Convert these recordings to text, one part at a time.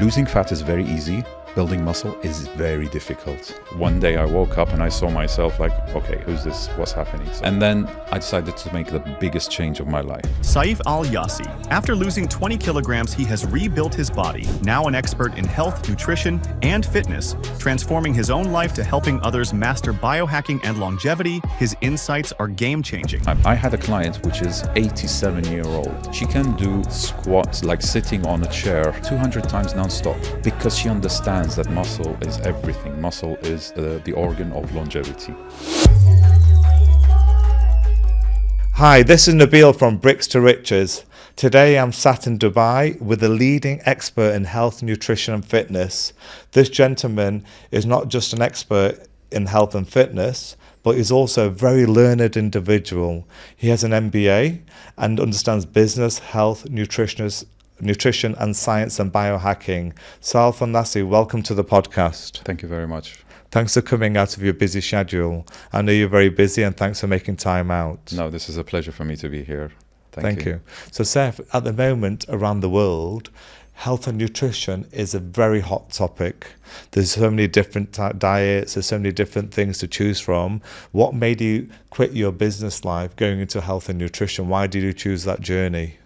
Losing fat is very easy. Building muscle is very difficult. One day I woke up and I saw myself like, okay, who's this? What's happening? And then I decided to make the biggest change of my life. Saif Al-Yasi. After losing 20 kilograms, he has rebuilt his body, now an expert in health, nutrition, and fitness, transforming his own life to helping others master biohacking and longevity. His insights are game-changing. I had a client which is 87-year-old. She can do squats like sitting on a chair 200 times non-stop because she understands that muscle is everything. Muscle is the organ of longevity. Hi, this is Nabil from BricksToRiches. Today I'm sat in Dubai with a leading expert in health, nutrition and fitness. This gentleman is not just an expert in health and fitness, but he's also a very learned individual. He has an MBA and understands business, health, nutrition and science and biohacking. Saif Al-Yasi, welcome to the podcast. Thank you very much. Thanks for coming out of your busy schedule. I know you're very busy and thanks for making time out. No, this is a pleasure for me to be here. Thank you. So Saif, at the moment around the world, health and nutrition is a very hot topic. There's so many different diets, there's so many different things to choose from. What made you quit your business life going into health and nutrition? Why did you choose that journey?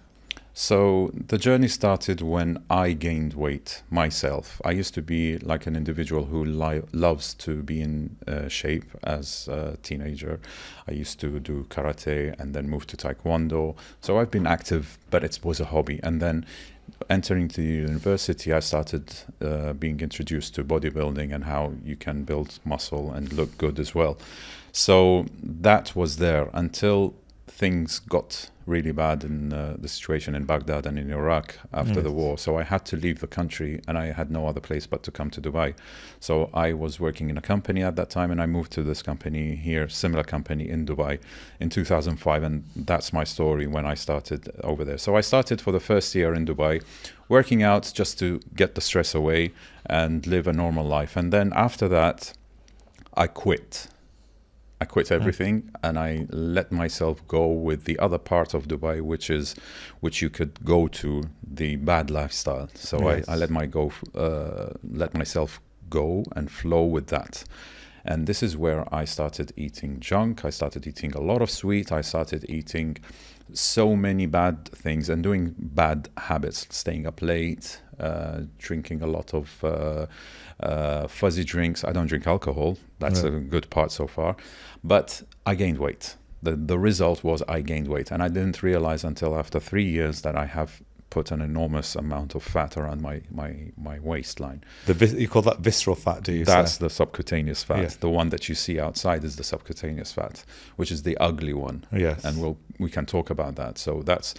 So the journey started when I gained weight myself. I used to be like an individual who loves to be in shape as a teenager. I used to do karate and then moved to taekwondo. So I've been active, but it was a hobby. And then entering the university, I started being introduced to bodybuilding and how you can build muscle and look good as well. So that was there until things got really bad in the situation in Baghdad and in Iraq after the war. So I had to leave the country and I had no other place but to come to Dubai. So I was working in a company at that time and I moved to this company here, similar company in Dubai in 2005. And that's my story when I started over there. So I started for the first year in Dubai, working out just to get the stress away and live a normal life. And then after that, I quit everything and I let myself go with the other part of Dubai, which you could go to, the bad lifestyle. So yes. I let myself go and flow with that. And this is where I started eating junk. I started eating a lot of sweet. I started eating so many bad things and doing bad habits, staying up late, drinking a lot of fuzzy drinks. I don't drink alcohol. That's a good part so far. But I gained weight. The result was I gained weight. And I didn't realize until after 3 years that I have put an enormous amount of fat around my waistline. You call that visceral fat, do you say? That's the subcutaneous fat. Yeah. The one that you see outside is the subcutaneous fat, which is the ugly one. Yes. And we can talk about that. So that's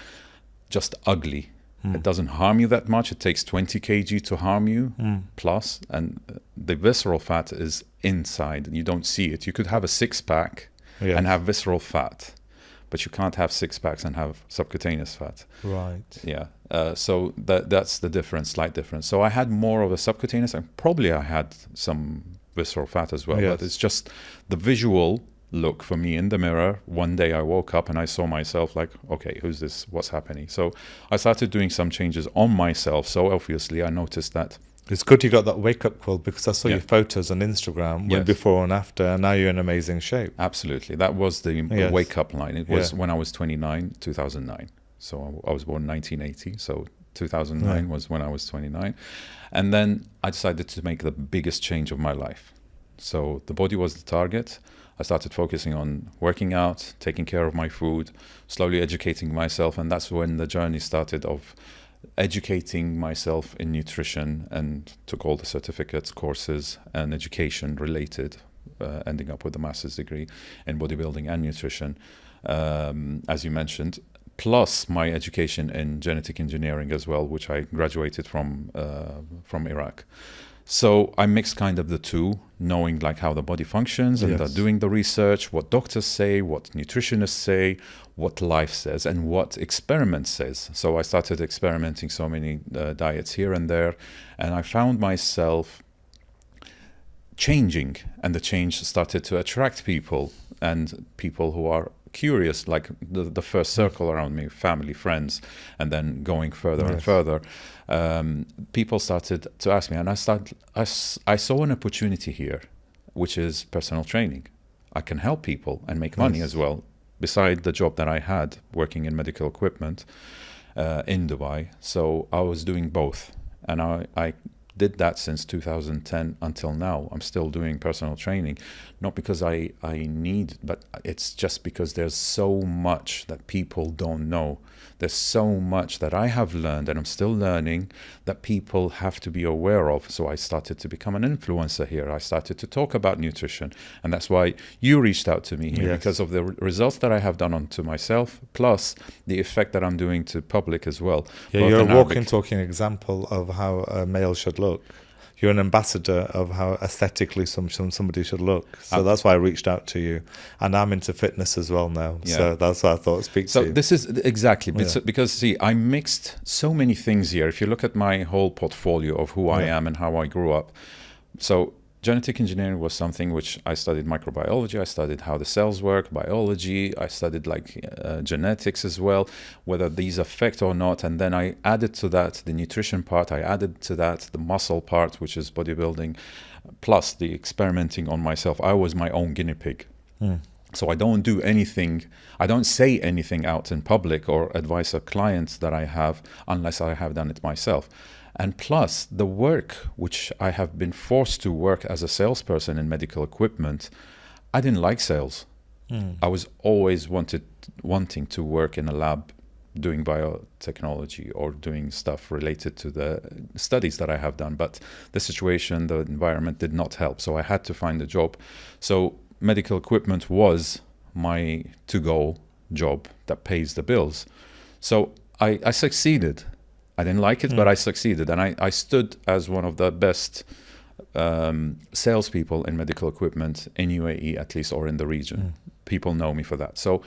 just ugly. It doesn't harm you that much. It takes 20 kg to harm you plus. And the visceral fat is inside and you don't see it. You could have a six-pack and have visceral fat, but you can't have six packs and have subcutaneous fat. Right. Yeah. So that's the difference, slight difference. So I had more of a subcutaneous and probably I had some visceral fat as well, but it's just the visual look for me in the mirror. One day I woke up and I saw myself like, okay, who's this? What's happening? So I started doing some changes on myself. So obviously I noticed that. It's good you got that wake-up call because I saw your photos on Instagram before and after, and now you're in amazing shape. Absolutely. That was the wake-up line. It was when I was 29, 2009. So I was born in 1980. So 2009 was when I was 29. And then I decided to make the biggest change of my life. So the body was the target. I started focusing on working out, taking care of my food, slowly educating myself. And that's when the journey started of educating myself in nutrition and took all the certificates, courses and education related, ending up with a master's degree in bodybuilding and nutrition, as you mentioned, plus my education in genetic engineering as well, which I graduated from Iraq. So I mixed kind of the two, knowing like how the body functions and doing the research, what doctors say, what nutritionists say, what life says, and what experiment says. So I started experimenting so many diets here and there, and I found myself changing, and the change started to attract people, and people who are curious, like the first circle around me, family, friends, and then going further and further, people started to ask me, and I saw an opportunity here, which is personal training. I can help people and make money as well, beside the job that I had working in medical equipment in Dubai. So I was doing both, and I did that since 2010 until now. I'm still doing personal training, not because I need, but it's just because there's so much that people don't know. There's so much that I have learned, and I'm still learning, that people have to be aware of. So I started to become an influencer here. I started to talk about nutrition, and that's why you reached out to me here, because of the results that I have done onto myself, plus the effect that I'm doing to public as well. Yeah, you're a walking, talking example of how a male should look. You're an ambassador of how aesthetically somebody should look. So that's why I reached out to you. And I'm into fitness as well now. Yeah. So that's why I thought I'd speak to you. So this is exactly, because see, I mixed so many things here. If you look at my whole portfolio of who I am and how I grew up. So genetic engineering was something which I studied microbiology. I studied how the cells work, biology. I studied genetics as well, whether these affect or not. And then I added to that the nutrition part. I added to that the muscle part, which is bodybuilding, plus the experimenting on myself. I was my own guinea pig. So I don't do anything, I don't say anything out in public or advise a client that I have unless I have done it myself. And plus the work which I have been forced to work as a salesperson in medical equipment, I didn't like sales. I was always wanting to work in a lab doing biotechnology or doing stuff related to the studies that I have done. But the situation, the environment did not help. So I had to find a job. So medical equipment was my to-go job that pays the bills. So I succeeded. I didn't like it, but I succeeded. And I stood as one of the best salespeople in medical equipment in UAE, at least, or in the region. People know me for that. So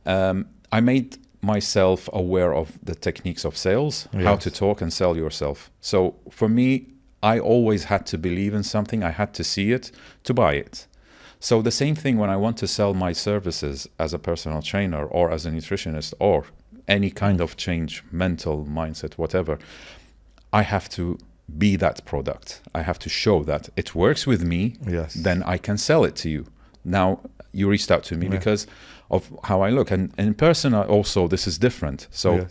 I made myself aware of the techniques of sales, how to talk and sell yourself. So for me, I always had to believe in something. I had to see it to buy it. So the same thing when I want to sell my services as a personal trainer or as a nutritionist or any kind of change, mental mindset, whatever, I have to be that product. I have to show that it works with me, then I can sell it to you. Now, you reached out to me because of how I look. And in person, also, this is different. So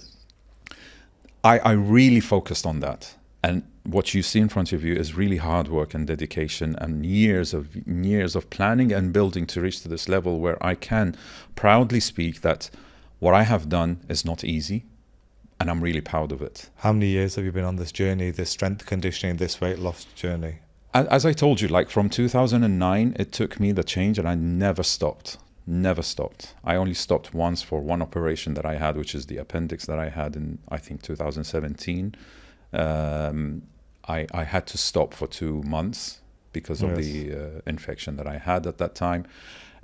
I really focused on that. And what you see in front of you is really hard work and dedication and years of planning and building to reach to this level where I can proudly speak that what I have done is not easy, and I'm really proud of it. How many years have you been on this journey, this strength conditioning, this weight loss journey? As I told you, from 2009, it took me the change, and I never stopped. Never stopped. I only stopped once for one operation that I had, which is the appendix that I had in, I think, 2017. I had to stop for 2 months because of the infection that I had at that time.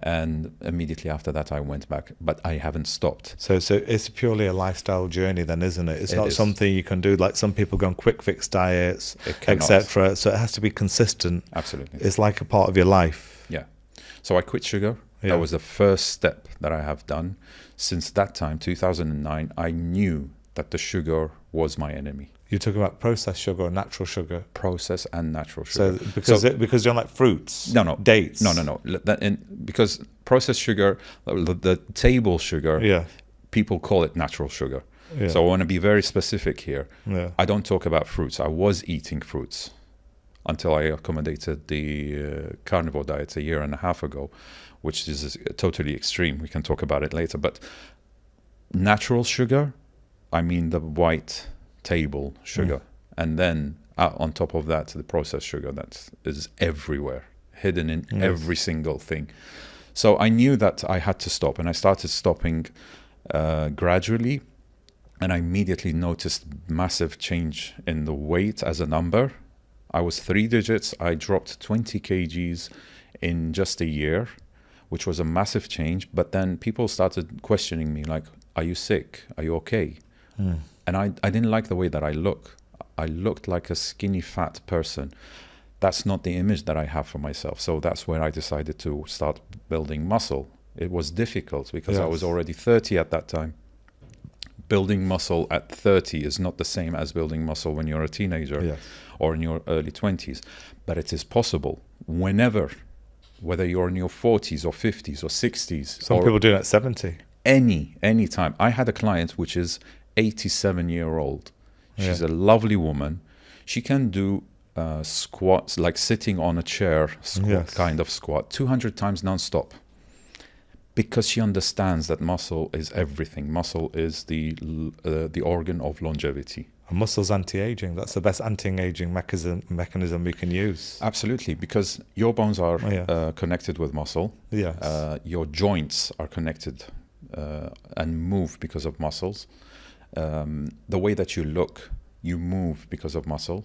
And immediately after that, I went back, but I haven't stopped. So it's purely a lifestyle journey then, isn't it? It's not something you can do like some people go on quick fix diets, etc. So it has to be consistent. Absolutely. It's like a part of your life. Yeah. So I quit sugar. That was the first step that I have done. Since that time, 2009, I knew that the sugar was my enemy. You're talking about processed sugar or natural sugar? Processed and natural sugar. So because you don't like fruits? No. Dates? No. Because processed sugar, the table sugar, people call it natural sugar. Yeah. So I want to be very specific here. Yeah. I don't talk about fruits. I was eating fruits until I accommodated the carnivore diet a year and a half ago, which is totally extreme. We can talk about it later. But natural sugar, I mean the white table sugar, and then on top of that the processed sugar that is everywhere, hidden in every single thing. So I knew that I had to stop, and I started stopping gradually, and I immediately noticed massive change in the weight as a number. I was 3 digits. I dropped 20 kgs in just a year, which was a massive change. But then people started questioning me like, are you sick? Are you okay? And I didn't like the way that I look. I looked like a skinny, fat person. That's not the image that I have for myself. So that's where I decided to start building muscle. It was difficult because I was Yes. already 30 at that time. Building muscle at 30 is not the same as building muscle when you're a teenager Yes. or in your early 20s. But it is possible whenever, whether you're in your 40s or 50s or 60s. Some or people do it at 70. any time. I had a client which is 87-year-old. She's Yeah. a lovely woman. She can do squats, like sitting on a chair squat, Yes. kind of squat, 200 times non-stop. Because she understands that muscle is everything. Muscle is the organ of longevity. And muscle's anti-aging. That's the best anti-aging mechanism we can use. Absolutely, because your bones are Yeah. connected with muscle. Yes. Your joints are connected and move because of muscles. The way that you look, you move because of muscle.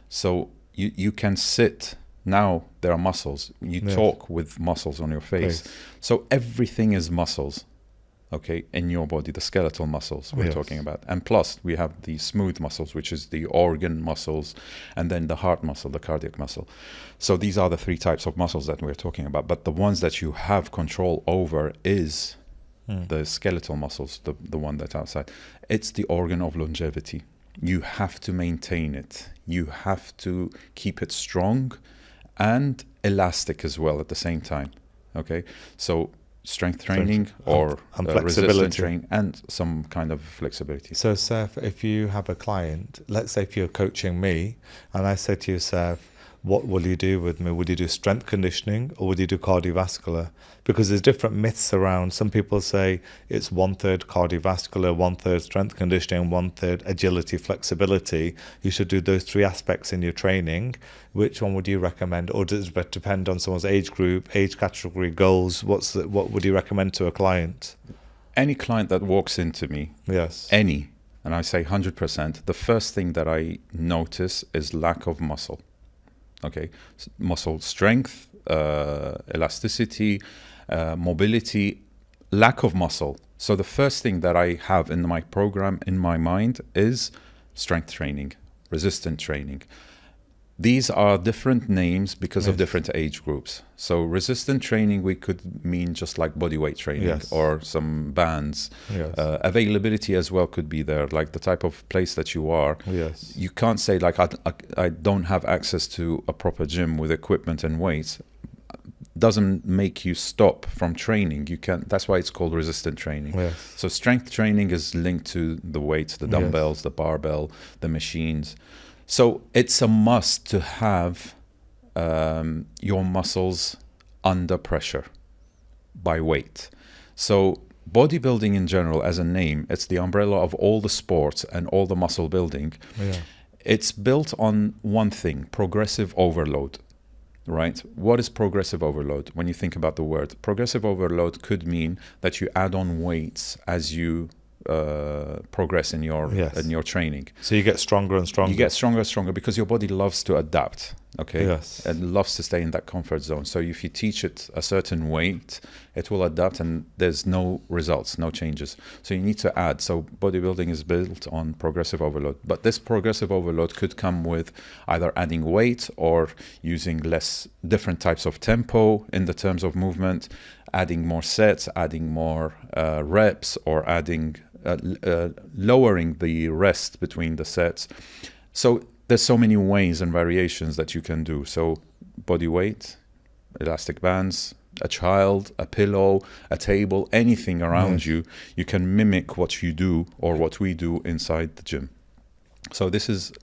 So you can sit. Now there are muscles. You Yes. talk with muscles on your face. So everything is muscles, okay, in your body, the skeletal muscles we're Yes. talking about. And plus, we have the smooth muscles, which is the organ muscles, and then the heart muscle, the cardiac muscle. So these are the three types of muscles that we're talking about. But the ones that you have control over is the skeletal muscles, the one that's outside. It's the organ of longevity. You have to maintain it. You have to keep it strong and elastic as well at the same time. Okay, so strength training or and resistance flexibility. training and some kind of flexibility. So, Saif, if you have a client, let's say if you're coaching me, and I said to you, Saif, what will you do with me? Would you do strength conditioning or would you do cardiovascular? Because there's different myths around. Some people say it's 1/3 cardiovascular, 1/3 strength conditioning, 1/3 agility, flexibility. You should do those three aspects in your training. Which one would you recommend? Or does it depend on someone's age group, age category, goals? What would you recommend to a client? Any client that walks into me, Yes. any, and I say 100%, the first thing that I notice is lack of muscle. Okay, muscle strength, elasticity, mobility, lack of muscle. So the first thing that I have in my program, in my mind, is strength training, resistance training. These are different names because of Yes. different age groups. So resistant training, we could mean just like body weight training Yes. or some bands. Yes. Availability as well could be there, like the type of place that you are. Yes. You can't say like I don't have access to a proper gym with equipment and weights. Doesn't make you stop from training. You can. That's why it's called resistant training. Yes. So strength training is linked to the weights, the dumbbells, the barbell, the machines. So it's a must to have your muscles under pressure by weight. So bodybuilding in general, as a name, it's the umbrella of all the sports and all the muscle building. Yeah. It's built on one thing: progressive overload. Right? What is progressive overload? When you think about the word, progressive overload could mean that you add on weights as you progress in your training. So you get stronger and stronger. You get stronger and stronger because your body loves to adapt. Okay. Yes. And loves to stay in that comfort zone. So if you teach it a certain weight, it will adapt, and there's no results, no changes. So you need to add. So bodybuilding is built on progressive overload. But this progressive overload could come with either adding weight or using different types of tempo in the terms of movement, adding more sets, adding more reps, or adding lowering the rest between the sets. So there's so many ways and variations that you can do. So body weight, elastic bands, a child, a pillow, a table, anything around you can mimic what you do or what we do inside the gym. So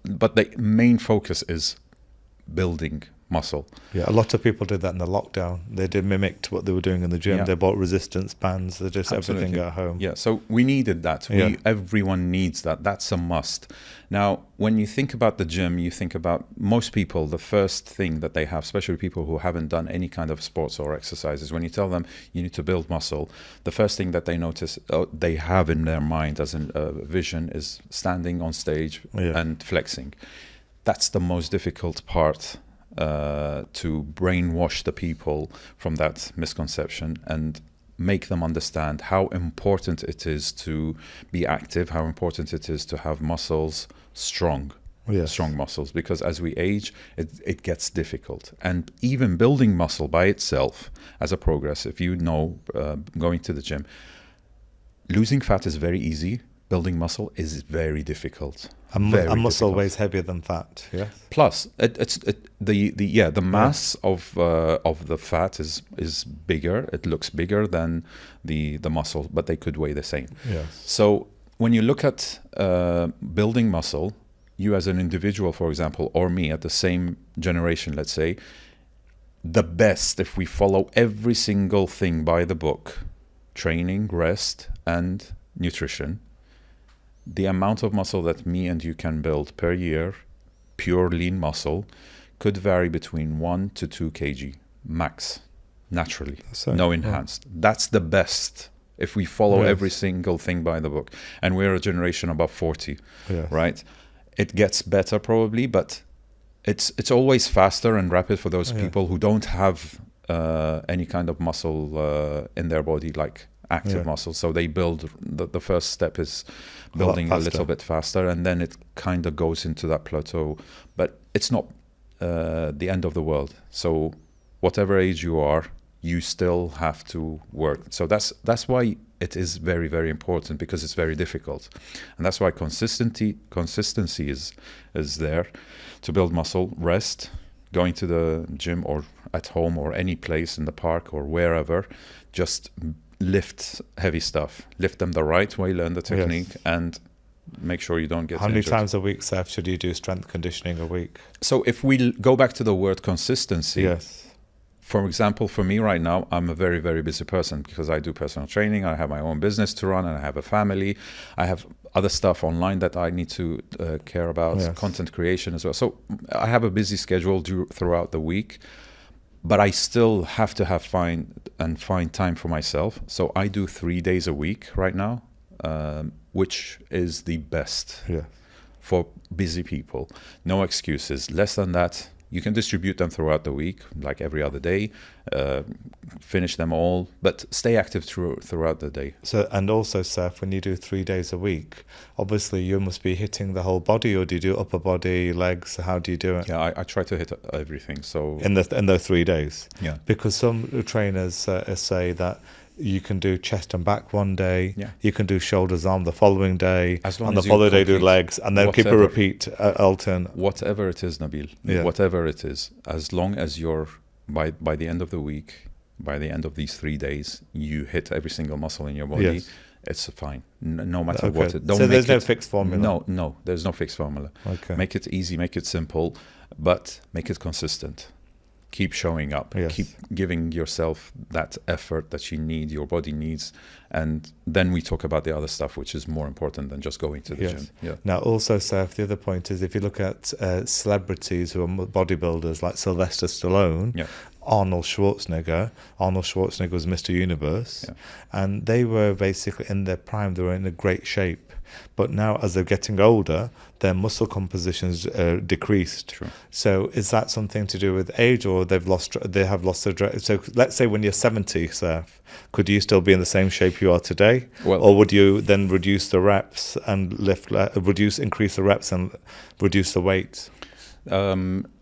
but the main focus is building muscle. Yeah, a lot of people did that in the lockdown. They mimicked what they were doing in the gym. Yeah. They bought resistance bands. They just Absolutely. everything at home. Yeah, so we needed that. Yeah. Everyone needs that. That's a must. Now, when you think about the gym, you think about most people, the first thing that they have, especially people who haven't done any kind of sports or exercises, when you tell them you need to build muscle, the first thing that they notice, they have in their mind as a vision, is standing on stage and flexing. That's the most difficult part. To brainwash the people from that misconception and make them understand how important it is to be active, how important it is to have muscles strong. Yes. strong muscles, because as we age, it gets difficult. And even building muscle by itself as a progress, if you know, going to the gym, losing fat is very easy. Building muscle is very difficult. And Very muscle difficult. weighs heavier than fat. Yes. Plus, the mass of the fat is bigger. It looks bigger than the muscle, but they could weigh the same. Yes. So when you look at building muscle, you as an individual, for example, or me at the same generation, let's say, the best, if we follow every single thing by the book, training, rest, and nutrition, the amount of muscle that me and you can build per year, pure lean muscle, could vary between 1 to 2 kg max, naturally, So, no enhanced. That's the best if we follow Yes. every single thing by the book. And we're a generation above 40, Yes. right? It gets better probably, but it's always faster and rapid for those Yeah. people who don't have any kind of muscle in their body, like active Yeah. muscle. So they build, the first step is lot building a faster. little bit faster, and then it kind of goes into that plateau. But it's not the end of the world. So whatever age you are, you still have to work. So that's why it is very, very important, because it's very difficult. And that's why consistency is there to build muscle. Rest, going to the gym or at home or any place in the park or wherever, just lift heavy stuff. Lift them the right way, learn the technique, and make sure you don't get How many injured. times a week, Saif, should you do strength conditioning a week? So if we go back to the word consistency, Yes. for example, for me right now, I'm a very, very busy person because I do personal training. I have my own business to run, and I have a family. I have other stuff online that I need to care about, Yes. content creation as well. So I have a busy schedule throughout the week, but I still have to find time for myself. So I do 3 days a week right now, which is the best Yeah. for busy people. No excuses. Less than that, you can distribute them throughout the week, like every other day, finish them all, but stay active throughout the day. So, and also, Saif, when you do 3 days a week, obviously you must be hitting the whole body, or do you do upper body, legs? How do you do it Yeah, I try to hit everything. So in those 3 days? yeah, Because some trainers say that you can do chest and back one day, Yeah. you can do shoulders, arm the following day, As long and the as you following day do complete legs, and then keep a whatever. repeat altern. whatever it is, Nabil, Yeah. whatever it is, as long as you're by the end of the week, by the end of these 3 days, you hit every single muscle in your body. Yes. It's fine, no matter Okay. what. Don't So make there's no it- fixed formula? No, there's no fixed formula. Okay. Make it easy, make it simple, but make it consistent. Keep showing up. Yes. Keep giving yourself that effort that you need, your body needs, and then we talk about the other stuff, which is more important than just going to the Yes. gym. Yeah. Now, also, Saif, the other point is if you look at celebrities who are bodybuilders like Sylvester Stallone, Yeah. Arnold Schwarzenegger was Mr. Universe, Yeah. and they were basically in their prime, they were in a great shape. But now, as they're getting older, their muscle composition's decreased. True. So, is that something to do with age, or they have lost their? So, let's say when you're 70, Saif, could you still be in the same shape you are today, Well- or would you then reduce the reps and increase the reps and reduce the weight?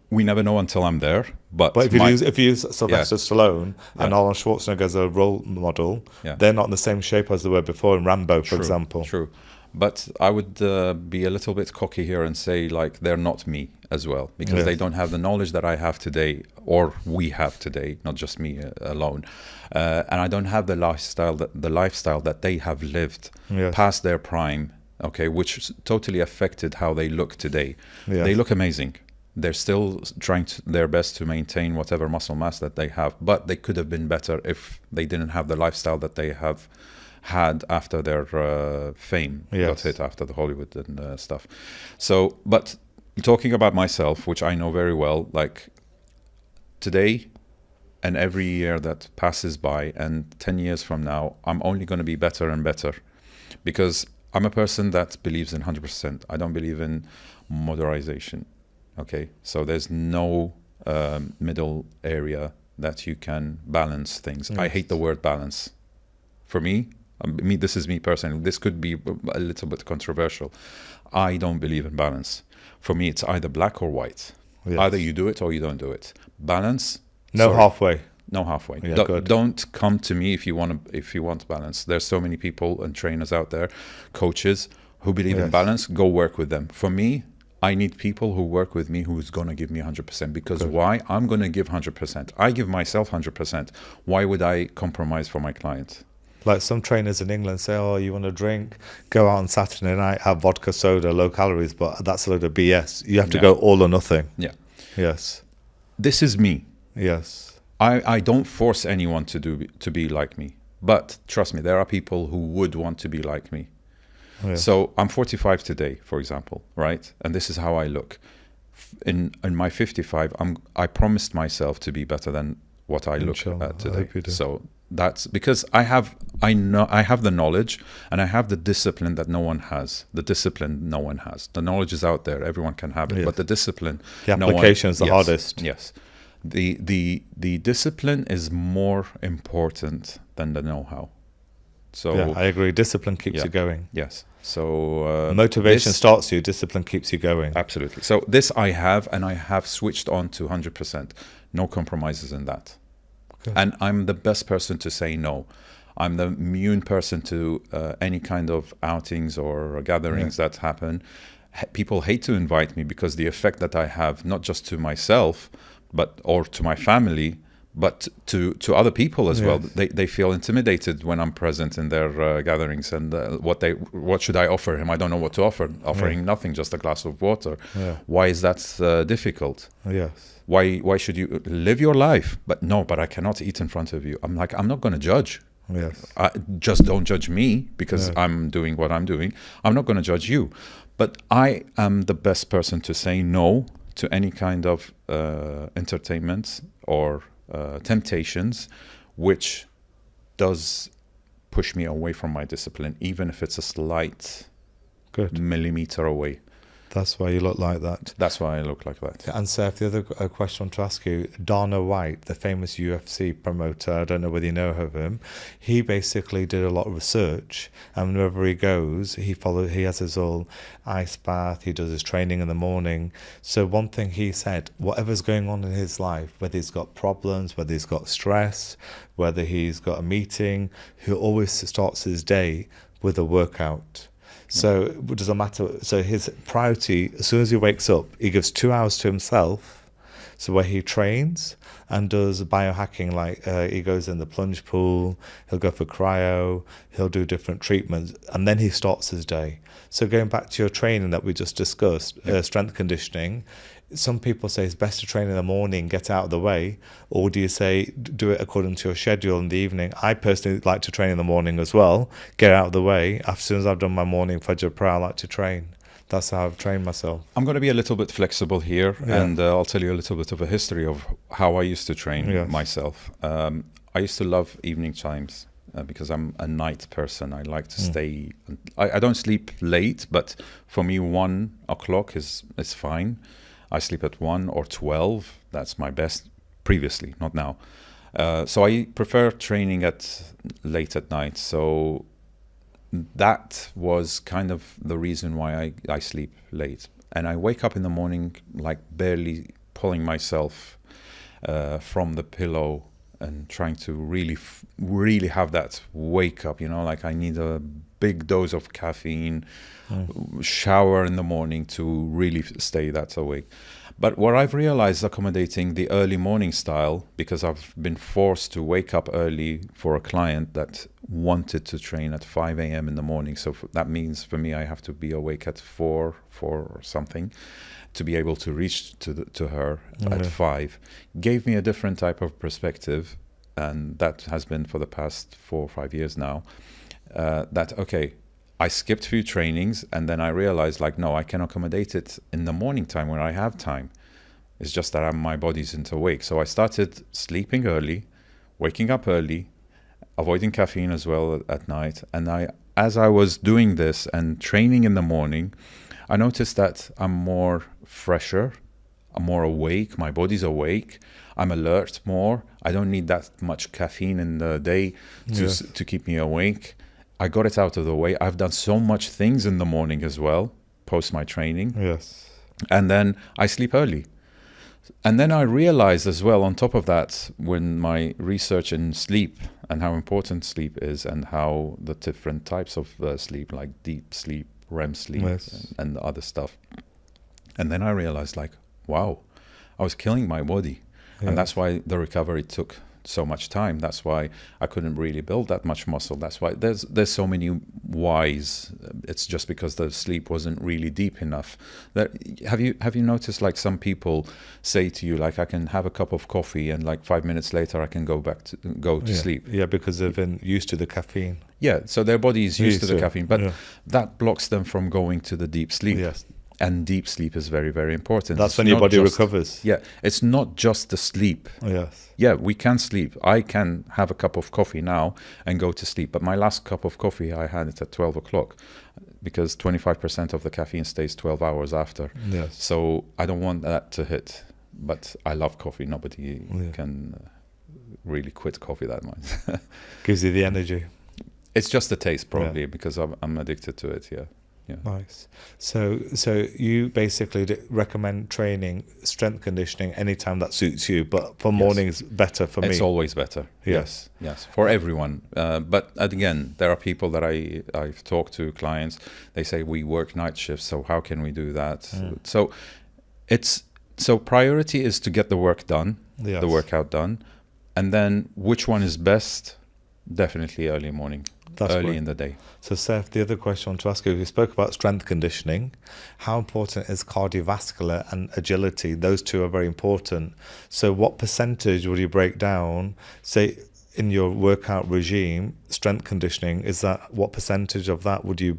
We never know until I'm there, but But if you use Sylvester Yeah. Stallone and Yeah. Arnold Schwarzenegger as a role model, Yeah. they're not in the same shape as they were before in Rambo, for True, example. True. But I would be a little bit cocky here and say, like, they're not me as well, because Yes. they don't have the knowledge that I have today, or we have today, not just me alone. And I don't have the lifestyle that they have lived Yes. past their prime, okay, which totally affected how they look today. Yes. They look amazing. They're still trying their best to maintain whatever muscle mass that they have, but they could have been better if they didn't have the lifestyle that they have had after their fame got Yes. hit after the Hollywood and stuff. So, but talking about myself, which I know very well, like today and every year that passes by and 10 years from now, I'm only going to be better and better, because I'm a person that believes in 100%. I don't believe in moderation. Okay, so there's no middle area that you can balance things. I Yes. hate the word balance. For me, This is me personally. This could be a little bit controversial. I don't believe in balance. For me, it's either black or white. Yes. Either you do it or you don't do it. Balance. No halfway. No halfway. Yeah, good. Don't come to me if you want balance. There's so many people and trainers out there, coaches who believe in balance. Go work with them. For me, I need people who work with me who's going to give me 100%. Because why? I'm going to give 100%. I give myself 100%. Why would I compromise for my client? Like some trainers in England say, oh, you want to drink? Go out on Saturday night, have vodka, soda, low calories. But that's a load of BS. You have to go all or nothing. Yeah. Yes. This is me. Yes. I don't force anyone to be like me. But trust me, there are people who would want to be like me. Yes. So I'm 45 today, for example, right? And this is how I look. In my 55, I promised myself to be better than what I look at today. I hope you do. So that's because I have the knowledge and I have the discipline that no one has. The discipline no one has. The knowledge is out there. Everyone can have it. Yes. But the discipline, the application is the hardest. Yes. The discipline is more important than the know-how. So yeah, I agree. Discipline keeps you going. Yes. So motivation starts you. Discipline keeps you going. Absolutely. So this I have, and I have switched on to 100%. No compromises in that. Okay. And I'm the best person to say no. I'm the immune person to any kind of outings or gatherings that happen. People hate to invite me because the effect that I have, not just to myself, or to my family, but to other people as well. They feel intimidated when I'm present in their gatherings. And what should I offer him? I don't know what to offer. Offering nothing, just a glass of water. Yeah. Why is that difficult? Yes. Why should you live your life? But I cannot eat in front of you. I'm not going to judge. Yes. Just don't judge me because I'm doing what I'm doing. I'm not going to judge you. But I am the best person to say no to any kind of entertainment or temptations, which does push me away from my discipline, even if it's a slight millimeter away. That's why you look like that. That's why I look like that. And Saif, the other question I want to ask you, Dana White, the famous UFC promoter, I don't know whether you know of him, he basically did a lot of research, and wherever he goes, he has his whole ice bath, he does his training in the morning. So one thing he said, whatever's going on in his life, whether he's got problems, whether he's got stress, whether he's got a meeting, he always starts his day with a workout. So it doesn't matter. So his priority, as soon as he wakes up, he gives 2 hours to himself. So where he trains and does biohacking, like he goes in the plunge pool, he'll go for cryo, he'll do different treatments, and then he starts his day. So going back to your training that we just discussed, strength conditioning, some people say it's best to train in the morning, get out of the way, or do you say do it according to your schedule in the evening? I personally like to train in the morning as well, get out of the way. As soon as I've done my morning Fajr prayer, I like to train. That's how I've trained myself. I'm going to be a little bit flexible here, and I'll tell you a little bit of a history of how I used to train myself. I used to love evening times because I'm a night person. I like to stay. I don't sleep late, but for me, 1 o'clock is fine. I sleep at 1 or 12. That's my best. Previously, not now. So I prefer training late at night. So that was kind of the reason why I sleep late. And I wake up in the morning like barely pulling myself from the pillow and trying to really have that wake up, like I need a big dose of caffeine, shower in the morning to really stay that awake. But what I've realized accommodating the early morning style, because I've been forced to wake up early for a client that wanted to train at 5 a.m. in the morning. So that means for me, I have to be awake at 4 or something to be able to reach to her at 5, gave me a different type of perspective. And that has been for the past 4 or 5 years now, I skipped a few trainings and then I realized no, I can accommodate it in the morning time when I have time. It's just that my body isn't awake. So I started sleeping early, waking up early, avoiding caffeine as well at night. And as I was doing this and training in the morning, I noticed that I'm more fresher, I'm more awake, my body's awake, I'm alert more. I don't need that much caffeine in the day to keep me awake. I got it out of the way. I've done so much things in the morning as well, post my training. Yes. And then I sleep early. And then I realized as well, on top of that, when my research in sleep and how important sleep is and how the different types of sleep, like deep sleep, REM sleep, Yes. and other stuff. And then I realized, like, wow, I was killing my body. Yeah. And that's why the recovery took so much time. That's why I couldn't really build that much muscle. That's why there's so many whys. It's just because the sleep wasn't really deep enough. Have you noticed, like, some people say to you, like, I can have a cup of coffee and like 5 minutes later I can go to sleep. Yeah, because they've been used to the caffeine. Yeah, so their body is used to the caffeine, but yeah. that blocks them from going to the deep sleep. Yes. And deep sleep is very, very important. That's It's when your not body just- recovers. Yeah, it's not just the sleep. Yes. Yeah, we can sleep. I can have a cup of coffee now and go to sleep. But my last cup of coffee, I had it at 12 o'clock because 25% of the caffeine stays 12 hours after. Yes. So I don't want that to hit. But I love coffee. Nobody can really quit coffee that much. Gives you the energy. It's just the taste, probably, because I'm addicted to it, yeah. Yeah. Nice. So you basically recommend training, strength conditioning anytime that suits you, but for mornings better for me. It's always better. Yes. Yes, for everyone. But again, there are people that I've talked to, clients. They say we work night shifts, so how can we do that? So priority is to get the work done, Yes. the workout done, and then which one is best? Definitely early morning. That's early great. in the day. So Saif, the other question I want to ask you, we spoke about strength conditioning. How important is cardiovascular and agility? Those two are very important. So what percentage would you break down, say, in your workout regime, strength conditioning, what percentage of that would you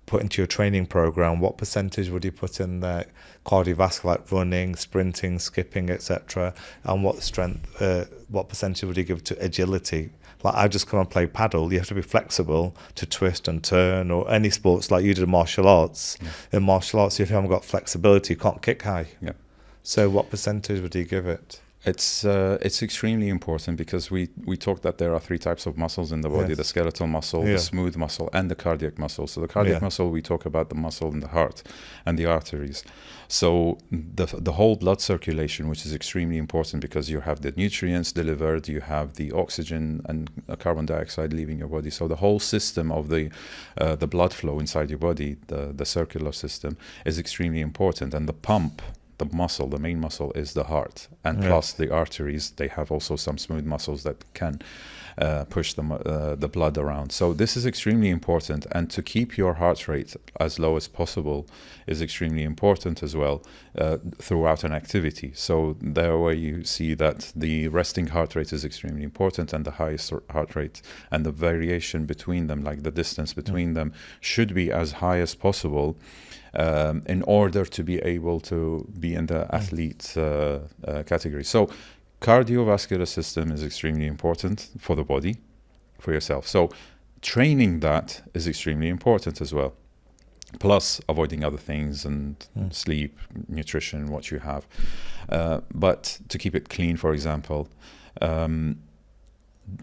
put into your training program? What percentage would you put in there, cardiovascular, like running, sprinting, skipping, etc.? And what percentage would you give to agility? Like, I just come and play paddle. You have to be flexible to twist and turn, or any sports like you did martial arts. Yeah. In martial arts, if you haven't got flexibility, you can't kick high. Yeah. So what percentage would you give it? It's extremely important because we talked that there are three types of muscles in the body: Yes. the skeletal muscle, Yeah. the smooth muscle, and the cardiac muscle. So the cardiac muscle, we talk about the muscle in the heart and the arteries. So the whole blood circulation, which is extremely important because you have the nutrients delivered, you have the oxygen and carbon dioxide leaving your body. So the whole system of the blood flow inside your body, the circular system, is extremely important. And the pump, the muscle, the main muscle, is the heart, and plus the arteries. They have also some smooth muscles that can push the blood around. So this is extremely important, and to keep your heart rate as low as possible is extremely important as well throughout an activity. So there where you see that the resting heart rate is extremely important, and the highest heart rate and the variation between them, like the distance between them, should be as high as possible. In order to be able to be in the athlete category. So cardiovascular system is extremely important for the body, for yourself. So training that is extremely important as well. Plus avoiding other things and sleep, nutrition, what you have. But to keep it clean, for example,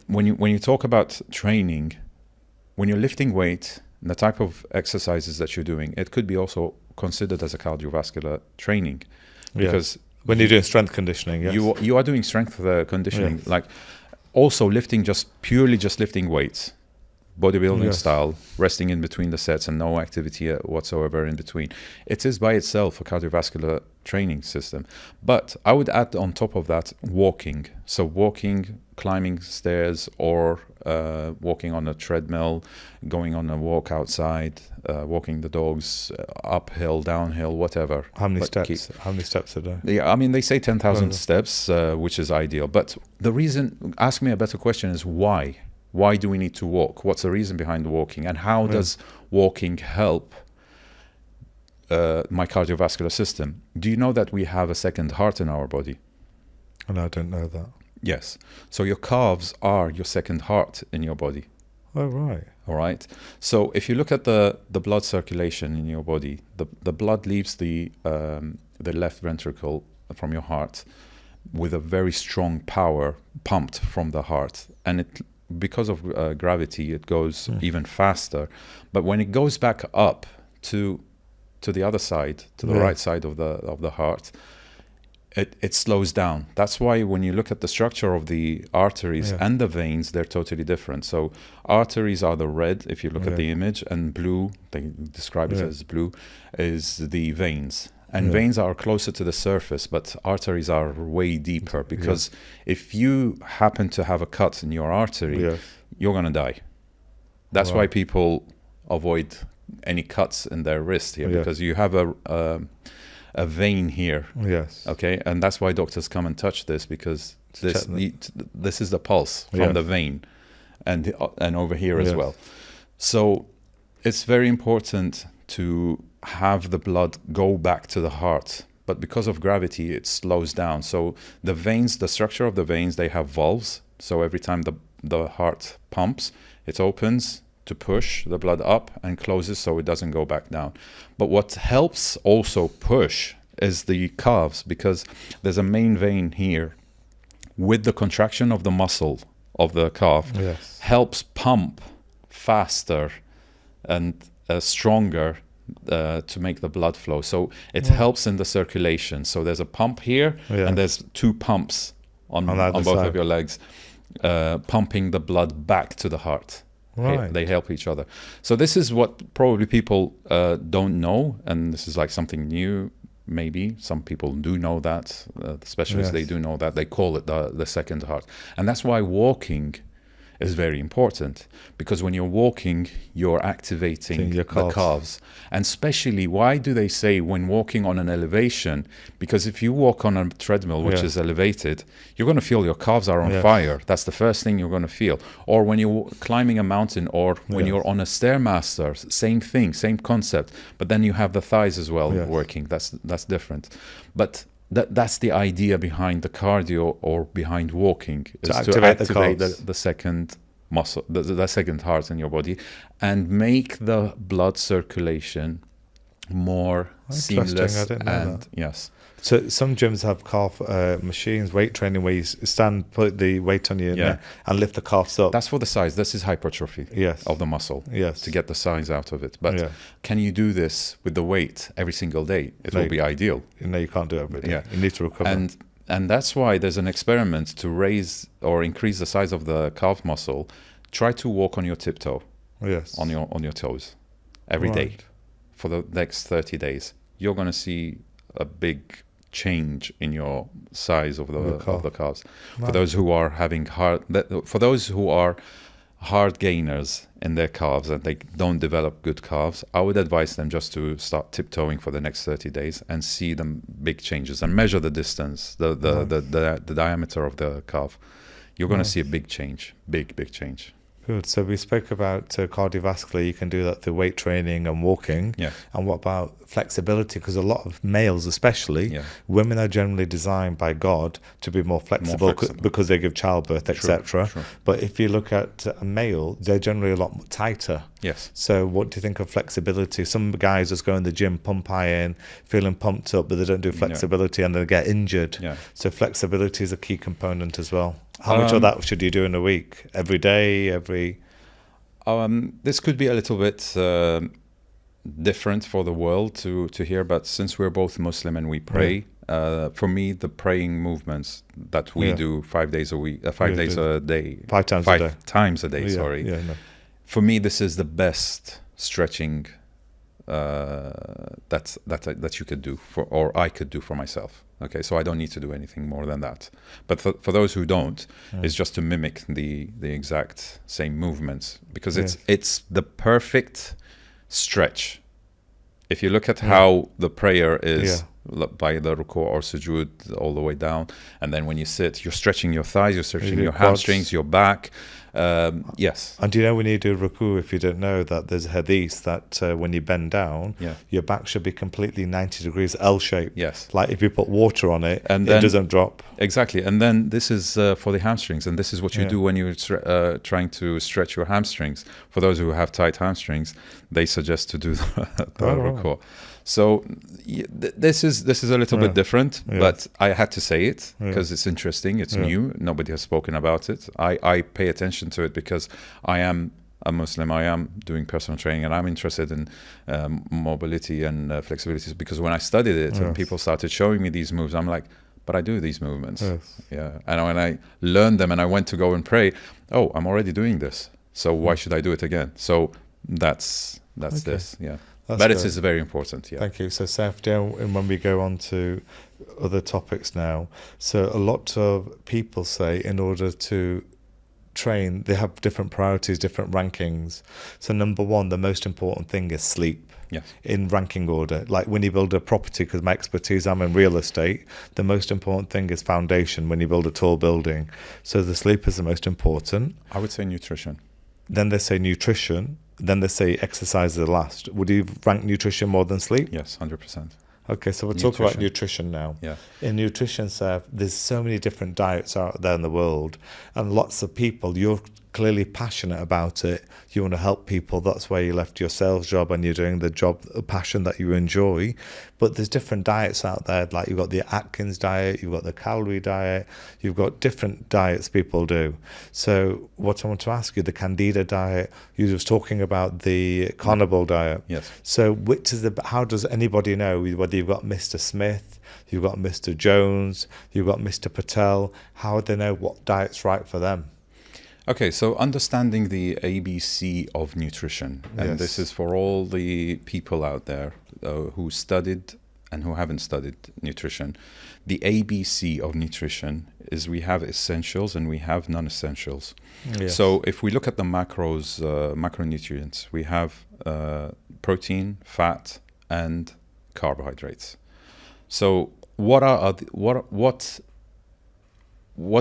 when you talk about training, when you're lifting weight, the type of exercises that you're doing, it could be also considered as a cardiovascular training, because when you're doing strength conditioning, yes. you are doing strength conditioning, Yes. like also lifting, purely lifting weights, bodybuilding Yes. style, resting in between the sets and no activity whatsoever in between. It is by itself a cardiovascular training system. But I would add on top of that walking. So walking, climbing stairs, or walking on a treadmill, going on a walk outside, walking the dogs, uphill, downhill, whatever. How many But steps? How many steps a day? Yeah, I mean, they say 10,000 Oh. steps, which is ideal. But the reason, ask me a better question, is why? Why do we need to walk? What's the reason behind walking? And how does walking help my cardiovascular system? Do you know that we have a second heart in our body? And I don't know that. Yes. So your calves are your second heart in your body. Oh, right. All right. So if you look at the blood circulation in your body, the blood leaves the left ventricle from your heart with a very strong power pumped from the heart, and because of gravity, it goes even faster. But when it goes back up to the other side, to the right side of the heart, it slows down. That's why when you look at the structure of the arteries and the veins, they're totally different. So arteries are the red, if you look at the image, and blue, they describe it as blue, is the veins. And veins are closer to the surface, but arteries are way deeper, because if you happen to have a cut in your artery, you're going to die. That's why people avoid any cuts in their wrist here, because you have a vein here. Okay, and that's why doctors come and touch this, because this is the pulse from the vein, and over here as well. So it's very important to have the blood go back to the heart, but because of gravity it slows down. So the veins, the structure of the veins, they have valves, so every time the heart pumps, it opens to push the blood up and closes so it doesn't go back down. But what helps also push is the calves, because there's a main vein here with the contraction of the muscle of the calf, helps pump faster and stronger to make the blood flow. So it helps in the circulation. So there's a pump here and there's two pumps on both of your legs, pumping the blood back to the heart. They help each other. So this is what probably people don't know, and this is like something new. Maybe some people do know that, the specialists, they do know that. They call it the second heart. And that's why walking is very important, because when you're walking, you're activating the calves. And especially, why do they say when walking on an elevation? Because if you walk on a treadmill, which is elevated, you're going to feel your calves are on fire. That's the first thing you're going to feel. Or when you're climbing a mountain, or when you're on a Stairmaster, same thing, same concept. But then you have the thighs as well working. That's different. But that's the idea behind the cardio, or behind walking, is to activate the second muscle, the second heart in your body, and make the blood circulation more seamless. And so some gyms have calf machines, weight training, where you stand, put the weight on your neck and lift the calves up. That's for the size. This is hypertrophy of the muscle, to get the size out of it. But can you do this with the weight every single day? It will be ideal. No, you can't do it every day. You need to recover. And that's why there's an experiment to raise or increase the size of the calf muscle. Try to walk on your tiptoe, on your toes every day for the next 30 days. You're going to see a big change in your size of the calves. For those who are having hard gainers in their calves and they don't develop good calves, I would advise them just to start tiptoeing for the next 30 days and see them big changes, and measure the distance, the diameter of the calf. You're going to see a big change, big change. Good. So we spoke about cardiovascular. You can do that through weight training and walking. And what about flexibility? Because a lot of males, especially, women are generally designed by God to be more flexible, because they give childbirth, etc. But if you look at a male, they're generally a lot tighter. So what do you think of flexibility? Some guys just go in the gym, pump iron, feeling pumped up, but they don't do flexibility and they get injured. So flexibility is a key component as well. How much of that should you do in a week? Every day? This could be a little bit different for the world to hear, but since we're both Muslim and we pray, for me, the praying movements that we do 5 days a week, 5 days a day, 5 times a day. For me, this is the best stretching that you could do or I could do for myself. Okay, so I don't need to do anything more than that. But for those who don't, it's just to mimic the exact same movements, because it's the perfect stretch. If you look at how the prayer is by the ruku or sujood all the way down, and then when you sit, you're stretching your thighs, you're stretching your hamstrings, your back. And do you know, when you do ruku, if you don't know, that there's a hadith that when you bend down, your back should be completely 90 degrees L-shaped. Like if you put water on it, and it doesn't drop. Exactly. And then this is for the hamstrings, and this is what you do when you're trying to stretch your hamstrings. For those who have tight hamstrings, they suggest to do the ruku. So this is a little bit different, Yeah. but I had to say it because it's interesting. It's new. Nobody has spoken about it. I pay attention to it because I am a Muslim. I am doing personal training, and I'm interested in mobility and flexibility. Because when I studied it and people started showing me these moves, I'm like, but I do these movements. Yeah. And when I learned them and I went to go and pray, oh, I'm already doing this. So why should I do it again? So that's this. Yeah. But it is very important. Yeah. Thank you. So, Saif, and when we go on to other topics now, so a lot of people say in order to train, they have different priorities, different rankings. So, number one, the most important thing is sleep. Yes. In ranking order, like when you build a property, because my expertise, I'm in real estate, the most important thing is foundation when you build a tall building. So the sleep is the most important. I would say nutrition. Then they say nutrition. Then they say exercise is the last. Would you rank nutrition more than sleep? Yes, 100%. Okay, so we'll talk about nutrition now. Yeah. In nutrition, Saif, there's so many different diets out there in the world, and lots of people, you're clearly passionate about it. You want to help people. That's why you left your sales job and you're doing the job, a passion that you enjoy. But there's different diets out there. Like you've got the Atkins diet, you've got the calorie diet, you've got different diets people do. So what I want to ask you, the Candida diet, you was talking about the Carnivore diet. Yes. So how does anybody know whether you've got Mr. Smith, you've got Mr. Jones, you've got Mr. Patel, how would they know what diet's right for them? Okay, so understanding the ABC of nutrition, and this is for all the people out there who studied and who haven't studied nutrition. The ABC of nutrition is we have essentials and we have non-essentials. Yes. So if we look at the macros, macronutrients, we have protein, fat, and carbohydrates. So what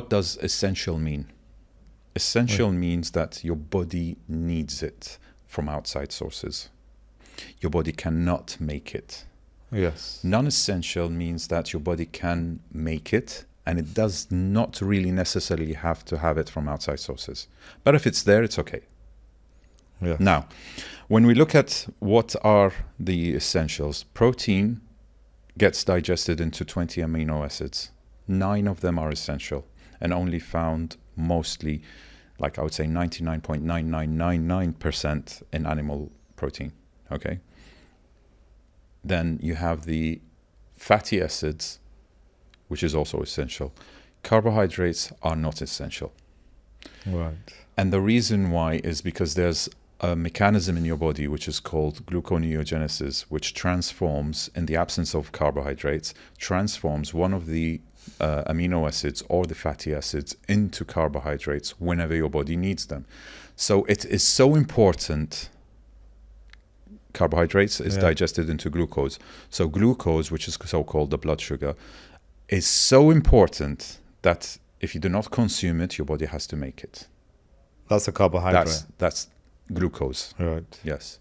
does essential mean? Essential means that your body needs it from outside sources. Your body cannot make it. Yes. Non-essential means that your body can make it, and it does not really necessarily have to have it from outside sources. But if it's there, it's okay. Yeah. Now, when we look at what are the essentials, protein gets digested into 20 amino acids. 9 of them are essential and only found mostly, like I would say 99.9999% in animal protein, okay? Then you have the fatty acids, which is also essential. Carbohydrates are not essential. Right. And the reason why is because there's a mechanism in your body which is called gluconeogenesis, which transforms, in the absence of carbohydrates, transforms one of the amino acids or the fatty acids into carbohydrates whenever your body needs them. So it is so important. Carbohydrates is digested into glucose. So glucose, which is so-called the blood sugar, is so important that if you do not consume it, your body has to make it. That's a carbohydrate. That's glucose. Right. Yes.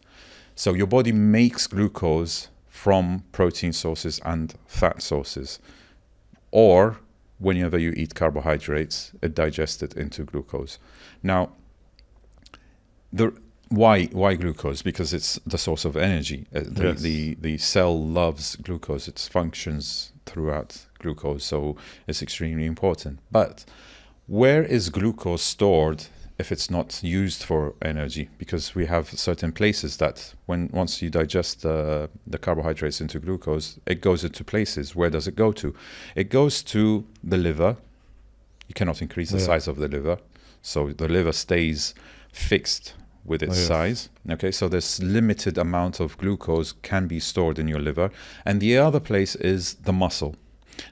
So your body makes glucose from protein sources and fat sources. Or whenever you eat carbohydrates, it digests it into glucose. Now, why glucose? Because it's the source of energy. The cell loves glucose. It functions throughout glucose, so it's extremely important. But where is glucose stored if it's not used for energy? Because we have certain places that once you digest the carbohydrates into glucose, it goes into places. Where does it go to? It goes to the liver. You cannot increase the size of the liver, so the liver stays fixed with its size. Okay, so this limited amount of glucose can be stored in your liver. And the other place is the muscle.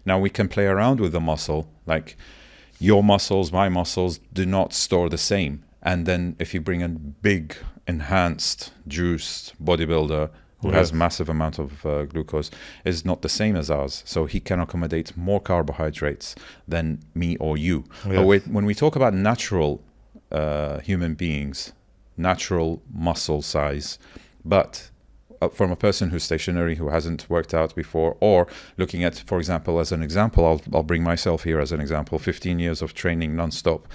Now we can play around with the muscle, like your muscles, my muscles do not store the same. And then if you bring a big, enhanced, juiced bodybuilder who has massive amount of glucose, is not the same as ours. So he can accommodate more carbohydrates than me or you. Yeah. But when we talk about natural human beings, natural muscle size, but from a person who's stationary, who hasn't worked out before, or looking at, for example, as an example, I'll bring myself here as an example, 15 years of training non-stop,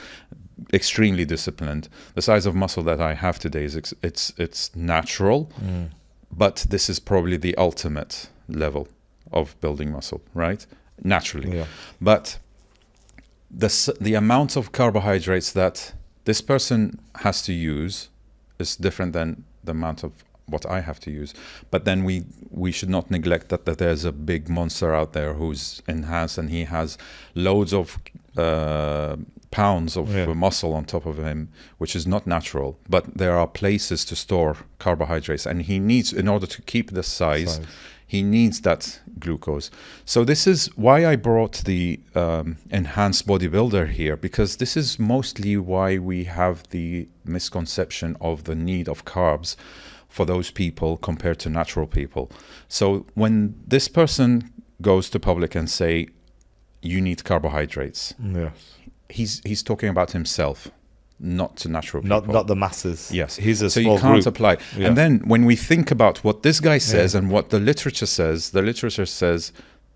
extremely disciplined. The size of muscle that I have today is it's natural, but this is probably the ultimate level of building muscle, right? Naturally. Yeah. But the amount of carbohydrates that this person has to use is different than the amount of what I have to use. But then we should not neglect that there's a big monster out there who's enhanced, and he has loads of pounds of muscle on top of him, which is not natural. But there are places to store carbohydrates, and he needs, in order to keep the size, he needs that glucose. So this is why I brought the enhanced bodybuilder here, because this is mostly why we have the misconception of the need of carbs for those people compared to natural people. So when this person goes to public and say, you need carbohydrates, he's talking about himself, not to natural people. Not the masses. Yes. He's a so small you can't group. apply. Yeah. And then when we think about what this guy says and what the literature says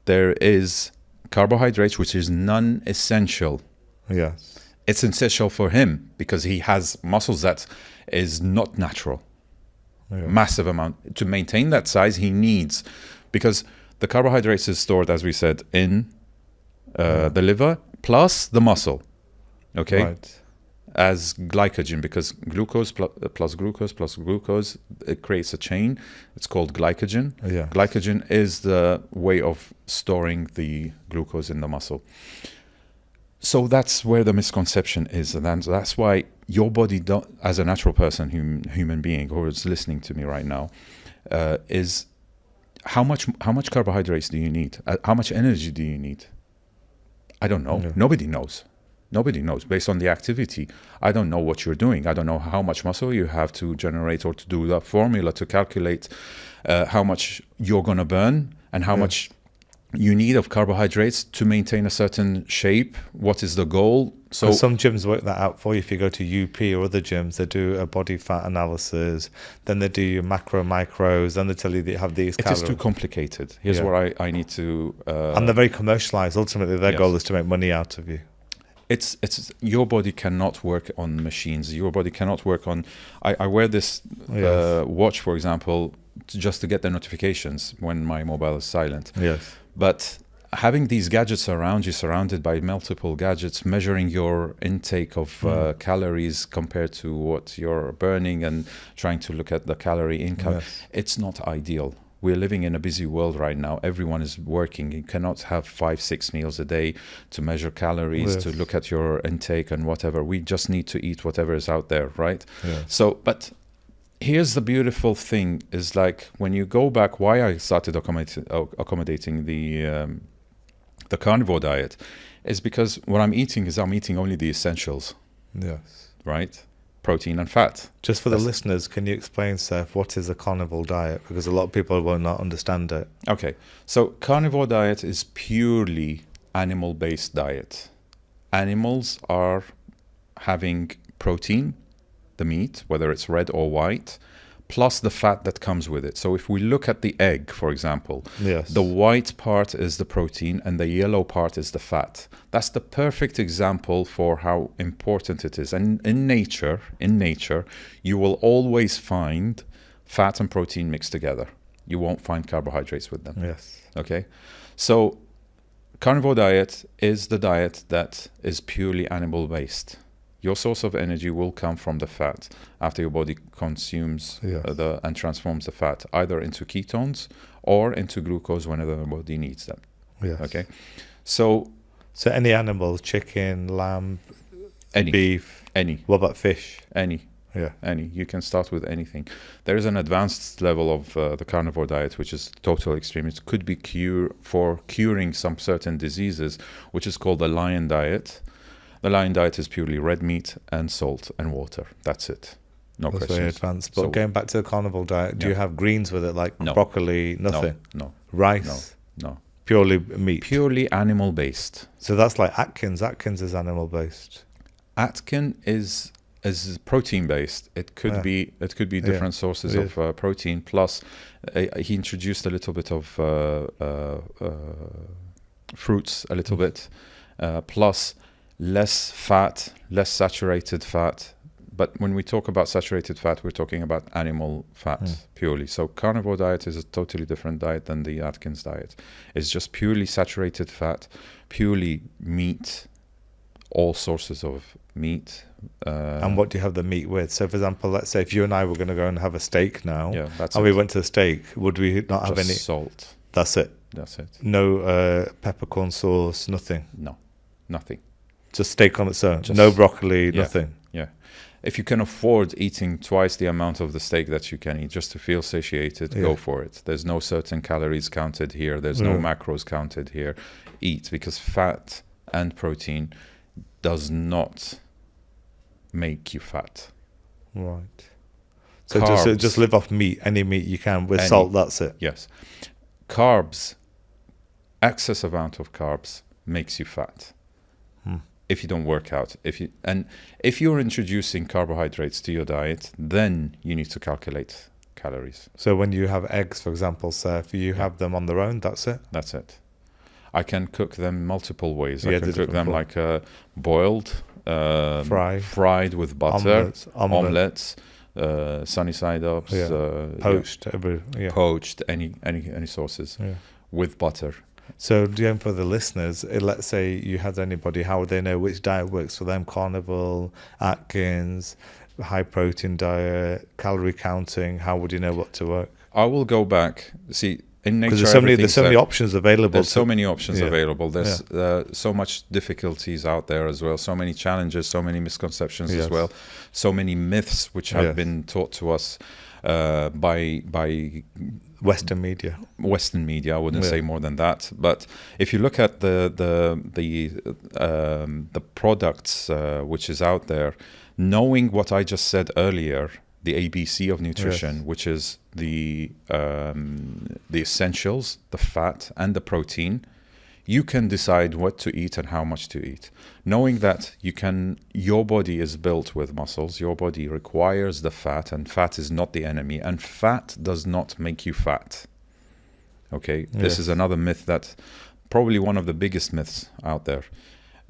there is carbohydrates, which is non-essential. Yes. It's essential for him because he has muscles that is not natural. Massive amount. To maintain that size, he needs, because the carbohydrates is stored, as we said, in the liver plus the muscle. Okay? Right. As glycogen, because glucose plus glucose, it creates a chain. It's called glycogen. Yeah. Glycogen is the way of storing the glucose in the muscle. So that's where the misconception is, and that's why your body, as a natural person, human being who is listening to me right now, is how much carbohydrates do you need? How much energy do you need? I don't know. Nobody knows. Nobody knows. Based on the activity, I don't know what you're doing. I don't know how much muscle you have to generate, or to do the formula to calculate how much you're going to burn and how much you need of carbohydrates to maintain a certain shape. What is the goal? So some gyms work that out for you. If you go to UP or other gyms, they do a body fat analysis, then they do your micros, then they tell you that you have these calories. It is too complicated. Here's where I need to... and they're very commercialized. Ultimately, their goal is to make money out of you. It's your body cannot work on machines. Your body cannot work on... I wear this watch, for example, just to get the notifications when my mobile is silent. Yes. But having these gadgets around you, surrounded by multiple gadgets, measuring your intake of calories compared to what you're burning, and trying to look at the calorie income, it's not ideal. We're living in a busy world right now. Everyone is working. You cannot have 5-6 meals a day to measure calories, to look at your intake and whatever. We just need to eat whatever is out there, right? So, but here's the beautiful thing, is like when you go back, why I started accommodating the carnivore diet is because what I'm eating only the essentials. Yes. Right? Protein and fat. Just for the listeners, can you explain, Saif, what is a carnivore diet? Because a lot of people will not understand it. Okay. So carnivore diet is purely animal-based diet. Animals are having protein, the meat, whether it's red or white, plus the fat that comes with it. So if we look at the egg, for example, the white part is the protein and the yellow part is the fat. That's the perfect example for how important it is. And in nature, you will always find fat and protein mixed together. You won't find carbohydrates with them. Yes. Okay? So carnivore diet is the diet that is purely animal-based. Your source of energy will come from the fat after your body consumes and transforms the fat either into ketones or into glucose whenever the body needs them. Yes. Okay. So any animal, chicken, lamb, any, beef, any. What about fish? Any. Yeah. Any. You can start with anything. There is an advanced level of the carnivore diet, which is total extreme. It could be for curing some certain diseases, which is called the lion diet. The lion diet is purely red meat and salt and water. That's it. No questions. That's very advanced. But going back to the carnivore diet, do you have greens with it, like broccoli, nothing? No. Rice? No. Purely meat? Purely animal-based. So that's like Atkins. Atkins is animal-based. Atkins is protein-based. It could be different sources of protein. Plus, he introduced a little bit of fruits, a little bit. Plus, less fat, less saturated fat. But when we talk about saturated fat, we're talking about animal fat purely. So carnivore diet is a totally different diet than the Atkins diet. It's just purely saturated fat, purely meat, all sources of meat. And what do you have the meat with? So, for example, let's say if you and I were going to go and have a steak now, that's and we went to the steak, would we not have just any salt? That's it. That's it. No peppercorn sauce, nothing. No, nothing. Just steak on its own. No broccoli, nothing. Yeah. If you can afford eating twice the amount of the steak that you can eat just to feel satiated, go for it. There's no certain calories counted here. There's no macros counted here. Eat, because fat and protein does not make you fat. Right. So just live off meat, any meat you can with salt, that's it. Yes. Carbs, excess amount of carbs makes you fat. If you don't work out. If you're introducing carbohydrates to your diet, then you need to calculate calories. So when you have eggs, for example, Saif, you have them on their own, that's it? That's it. I can cook them multiple ways. I can cook them like boiled, fried with butter, omelets, sunny side ups, poached, poached, any sauces with butter. So again, for the listeners, let's say you had anybody, how would they know which diet works for them? Carnivore, Atkins, high protein diet, calorie counting. How would you know what to work? I will go back. See, in nature, because there's so many options available. There's so many options available. There's so much difficulties out there as well. So many challenges, so many misconceptions as well. So many myths which have been taught to us by Western media. I wouldn't say more than that. But if you look at the products which is out there, knowing what I just said earlier, the ABC of nutrition, which is the essentials, the fat and the protein, you can decide what to eat and how much to eat. Knowing that your body is built with muscles, your body requires the fat, and fat is not the enemy, and fat does not make you fat. Okay, this is another myth, that probably one of the biggest myths out there.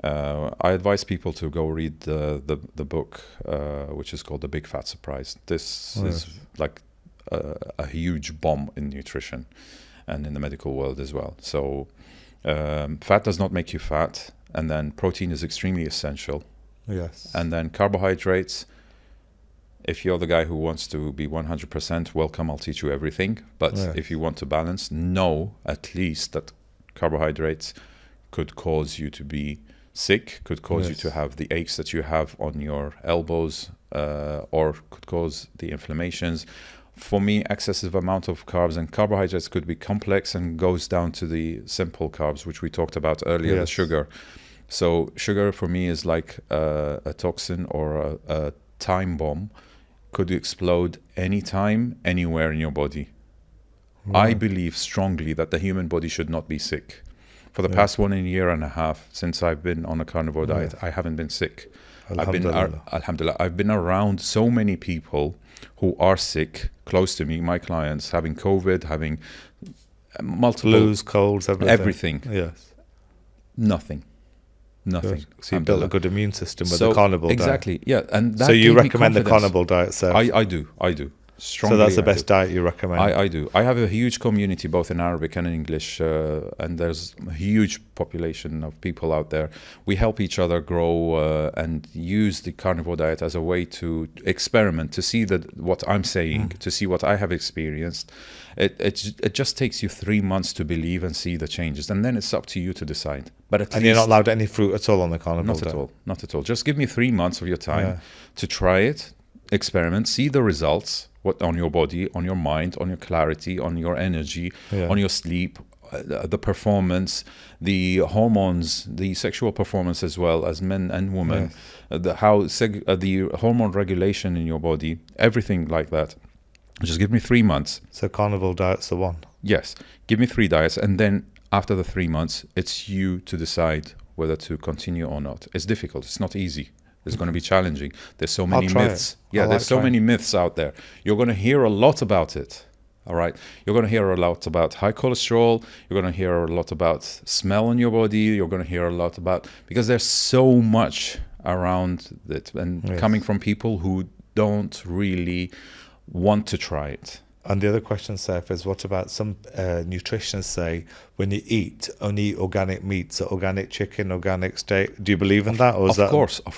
I advise people to go read the book, which is called The Big Fat Surprise. This is like a huge bomb in nutrition and in the medical world as well. So fat does not make you fat, and then protein is extremely essential. Yes. And then carbohydrates, if you're the guy who wants to be 100%, welcome, I'll teach you everything. But if you want to balance, know at least that carbohydrates could cause you to be sick, could cause you to have the aches that you have on your elbows, or could cause the inflammations. For me, excessive amount of carbs and carbohydrates could be complex and goes down to the simple carbs, which we talked about earlier, the sugar. So sugar for me is like a toxin or a time bomb, could explode anytime, anywhere in your body. I believe strongly that the human body should not be sick. For the past 1 year and a half, since I've been on a carnivore diet, I haven't been sick. Alhamdulillah. I've been around so many people who are sick, close to me, my clients, having COVID, having multiple flus, colds, everything. Yes. Nothing. So you built a good immune system with the carnivore diet. Exactly, yeah. And that so you recommend the carnivore diet, sir? I do. Strongly, so that's the best diet you recommend? I do. I have a huge community, both in Arabic and in English, and there's a huge population of people out there. We help each other grow and use the carnivore diet as a way to experiment, to see what I'm saying, to see what I have experienced. It just takes you 3 months to believe and see the changes, and then it's up to you to decide. But at least, you're not allowed any fruit at all on the carnivore diet? Not at all. Just give me 3 months of your time to try it, experiment, see the results. What on your body, on your mind, on your clarity, on your energy, on your sleep, the performance, the hormones, the sexual performance as well as men and women, the hormone regulation in your body, everything like that. Just give me 3 months. So carnivore diet's the one? Yes. Give me 3 diets, and then after the 3 months, it's you to decide whether to continue or not. It's difficult. It's not easy. It's going to be challenging. There's so many myths. There's so many myths out there. You're going to hear a lot about it. All right. You're going to hear a lot about high cholesterol. You're going to hear a lot about smell in your body. You're going to hear a lot about, because there's so much around it, and Yes. coming from people who don't really want to try it. And the other question, Saif, is what about some nutritionists say when you eat, only eat organic meats, so organic chicken, organic steak. Do you believe in that? Or is Of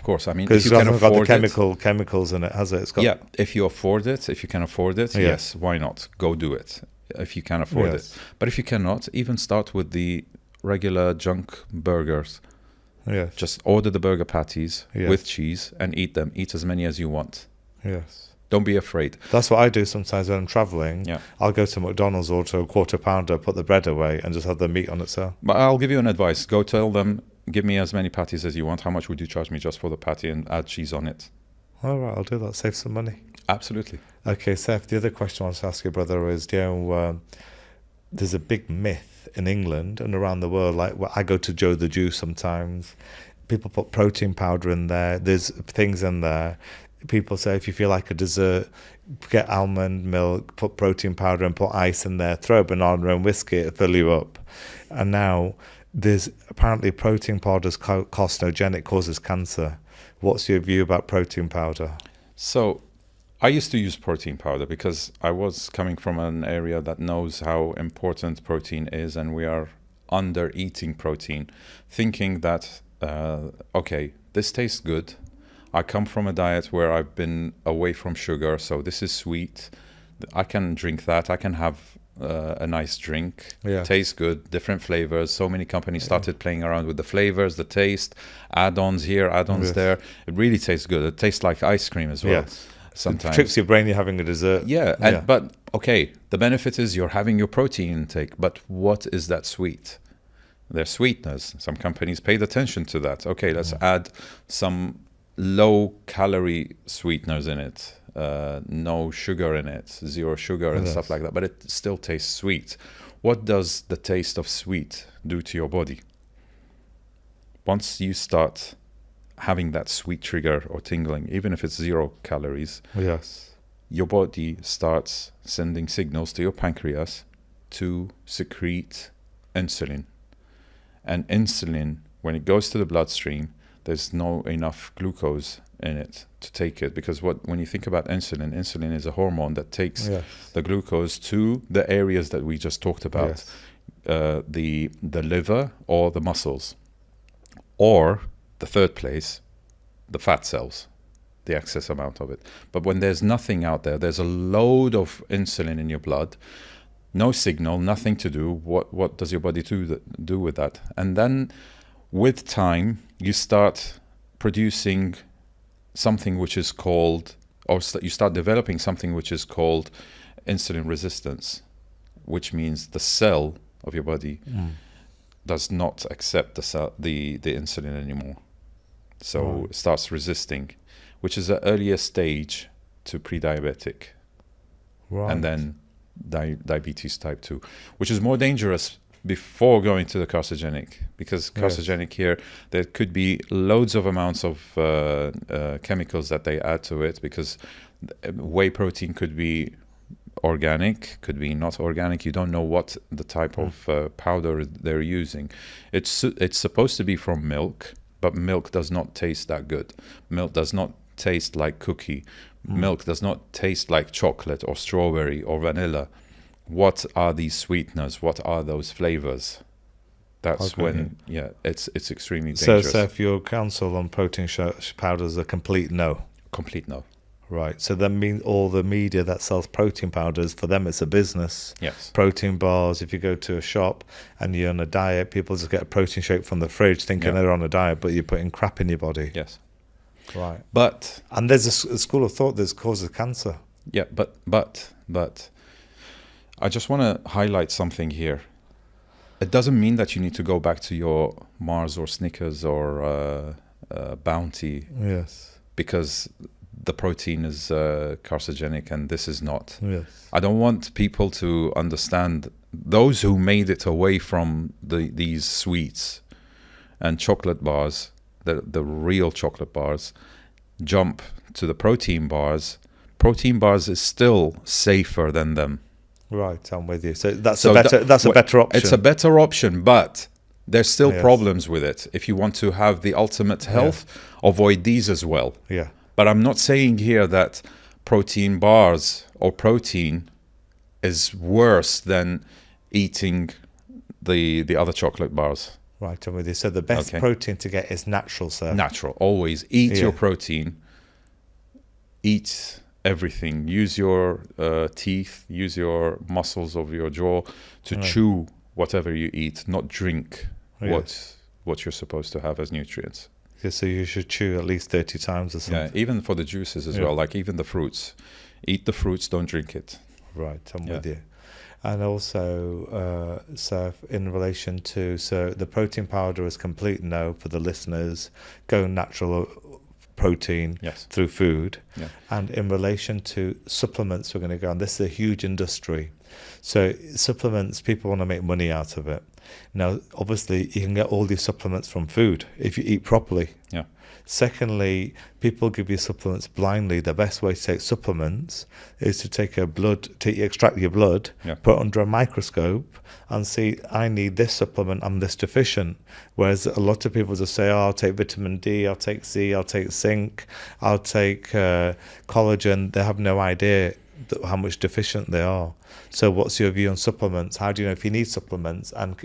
course. I mean, if because you it can hasn't got the afford chemicals in it, has it? It's got, yeah, if you afford it, if you can afford it, Yeah. yes, why not? Go do it if you can afford Yes. it. But if you cannot, even start with the regular junk burgers. Yes. Just order the burger patties Yes. with cheese and eat them. Eat as many as you want. Yes. Don't be afraid. That's what I do sometimes when I'm traveling. Yeah. I'll go to McDonald's, order a quarter pounder, put the bread away, and just have the meat on itself. But I'll give you an advice. Go tell them, give me as many patties as you want. How much would you charge me just for the patty, and add cheese on it? All right, I'll do that. Save some money. Absolutely. Okay, Seth, the other question I want to ask you, brother, is, there's a big myth in England and around the world. Like, I go to Joe the Jew sometimes. People put protein powder in there. There's things in there. People say if you feel like a dessert, get almond milk, put protein powder and put ice in there, throw a banana and whiskey, it'll fill you up. And now there's apparently protein powder's carcinogenic, causes cancer. What's your view about protein powder? So I used to use protein powder because I was coming from an area that knows how important protein is, and we are under eating protein, thinking that, okay, this tastes good. I come from a diet where I've been away from sugar, so this is sweet. I can drink that. I can have a nice drink. Yeah. Tastes good, different flavors. So many companies started playing around with the flavors, the taste, add-ons here, add-ons Yes. there. It really tastes good. It tastes like ice cream as well. Yes. Sometimes. It tricks your brain you're having a dessert. Yeah, but okay, the benefit is you're having your protein intake, but what is that sweet? They're sweeteners. Some companies paid attention to that. Okay, let's add some low-calorie sweeteners in it, no sugar in it, zero sugar and stuff like that, but it still tastes sweet. What does the taste of sweet do to your body? Once you start having that sweet trigger or tingling, even if it's 0 calories, Yes. your body starts sending signals to your pancreas to secrete insulin. And insulin, when it goes to the bloodstream, there's no enough glucose in it to take it, because when you think about insulin is a hormone that takes Yes. the glucose to the areas that we just talked about, Yes. the liver or the muscles, or the third place, the fat cells, the excess amount of it. But when there's nothing out there, there's a load of insulin in your blood, no signal, nothing to do. What does your body do with that? And then with time, you start producing something which is called, or you start developing something which is called insulin resistance, which means the cell of your body does not accept the insulin anymore. So it starts resisting, which is the earliest stage to pre-diabetic. Right. And then diabetes type 2, which is more dangerous before going to the carcinogenic, because carcinogenic here, there could be loads of amounts of chemicals that they add to it, because whey protein could be organic, could be not organic. You don't know what the type of powder they're using. It's supposed to be from milk, but milk does not taste that good. Milk does not taste like cookie. Milk does not taste like chocolate or strawberry or vanilla. What are these sweeteners? What are those flavors? That's when, it's extremely dangerous. So if your counsel on protein powders are complete no. Complete no. Right. So that means all the media that sells protein powders, for them it's a business. Yes. Protein bars, if you go to a shop and you're on a diet, people just get a protein shake from the fridge thinking they're on a diet, but you're putting crap in your body. Yes. Right. But And there's a school of thought that causes cancer. yeah, but I just want to highlight something here. It doesn't mean that you need to go back to your Mars or Snickers or Bounty, Yes. because the protein is carcinogenic and this is not. Yes. I don't want people to understand, those who made it away from these sweets and chocolate bars, the real chocolate bars, jump to the protein bars. Protein bars is still safer than them. Right, I'm with you. So that's a better option. It's a better option, but There's still Yes. problems with it. If you want to have the ultimate health, avoid these as well. Yeah. But I'm not saying here that protein bars or protein is worse than eating the other chocolate bars. Right, I'm with you. So the best Okay. protein to get is natural, sir. Natural. Always eat Yeah. your protein. Eat everything. Use your teeth, use your muscles of your jaw to chew whatever you eat, not drink what you're supposed to have as nutrients. Yeah, so you should chew at least 30 times or something. Yeah, even for the juices as Yeah. well, like even the fruits. Eat the fruits, don't drink it. Right, I'm Yeah. with you. And also, so in relation to, so the protein powder is complete no for the listeners. Go natural protein Yes. through food. Yeah. And in relation to supplements, we're going to go on. This is a huge industry. So supplements, people want to make money out of it. Now, obviously, you can get all these supplements from food if you eat properly. Yeah. Secondly, people give you supplements blindly. The best way to take supplements is to extract your blood, Yeah. put it under a microscope and see, I need this supplement, I'm this deficient. Whereas a lot of people just say, oh, I'll take vitamin D, I'll take C, I'll take zinc, I'll take collagen. They have no idea how much deficient they are. So what's your view on supplements? How do you know if you need supplements? And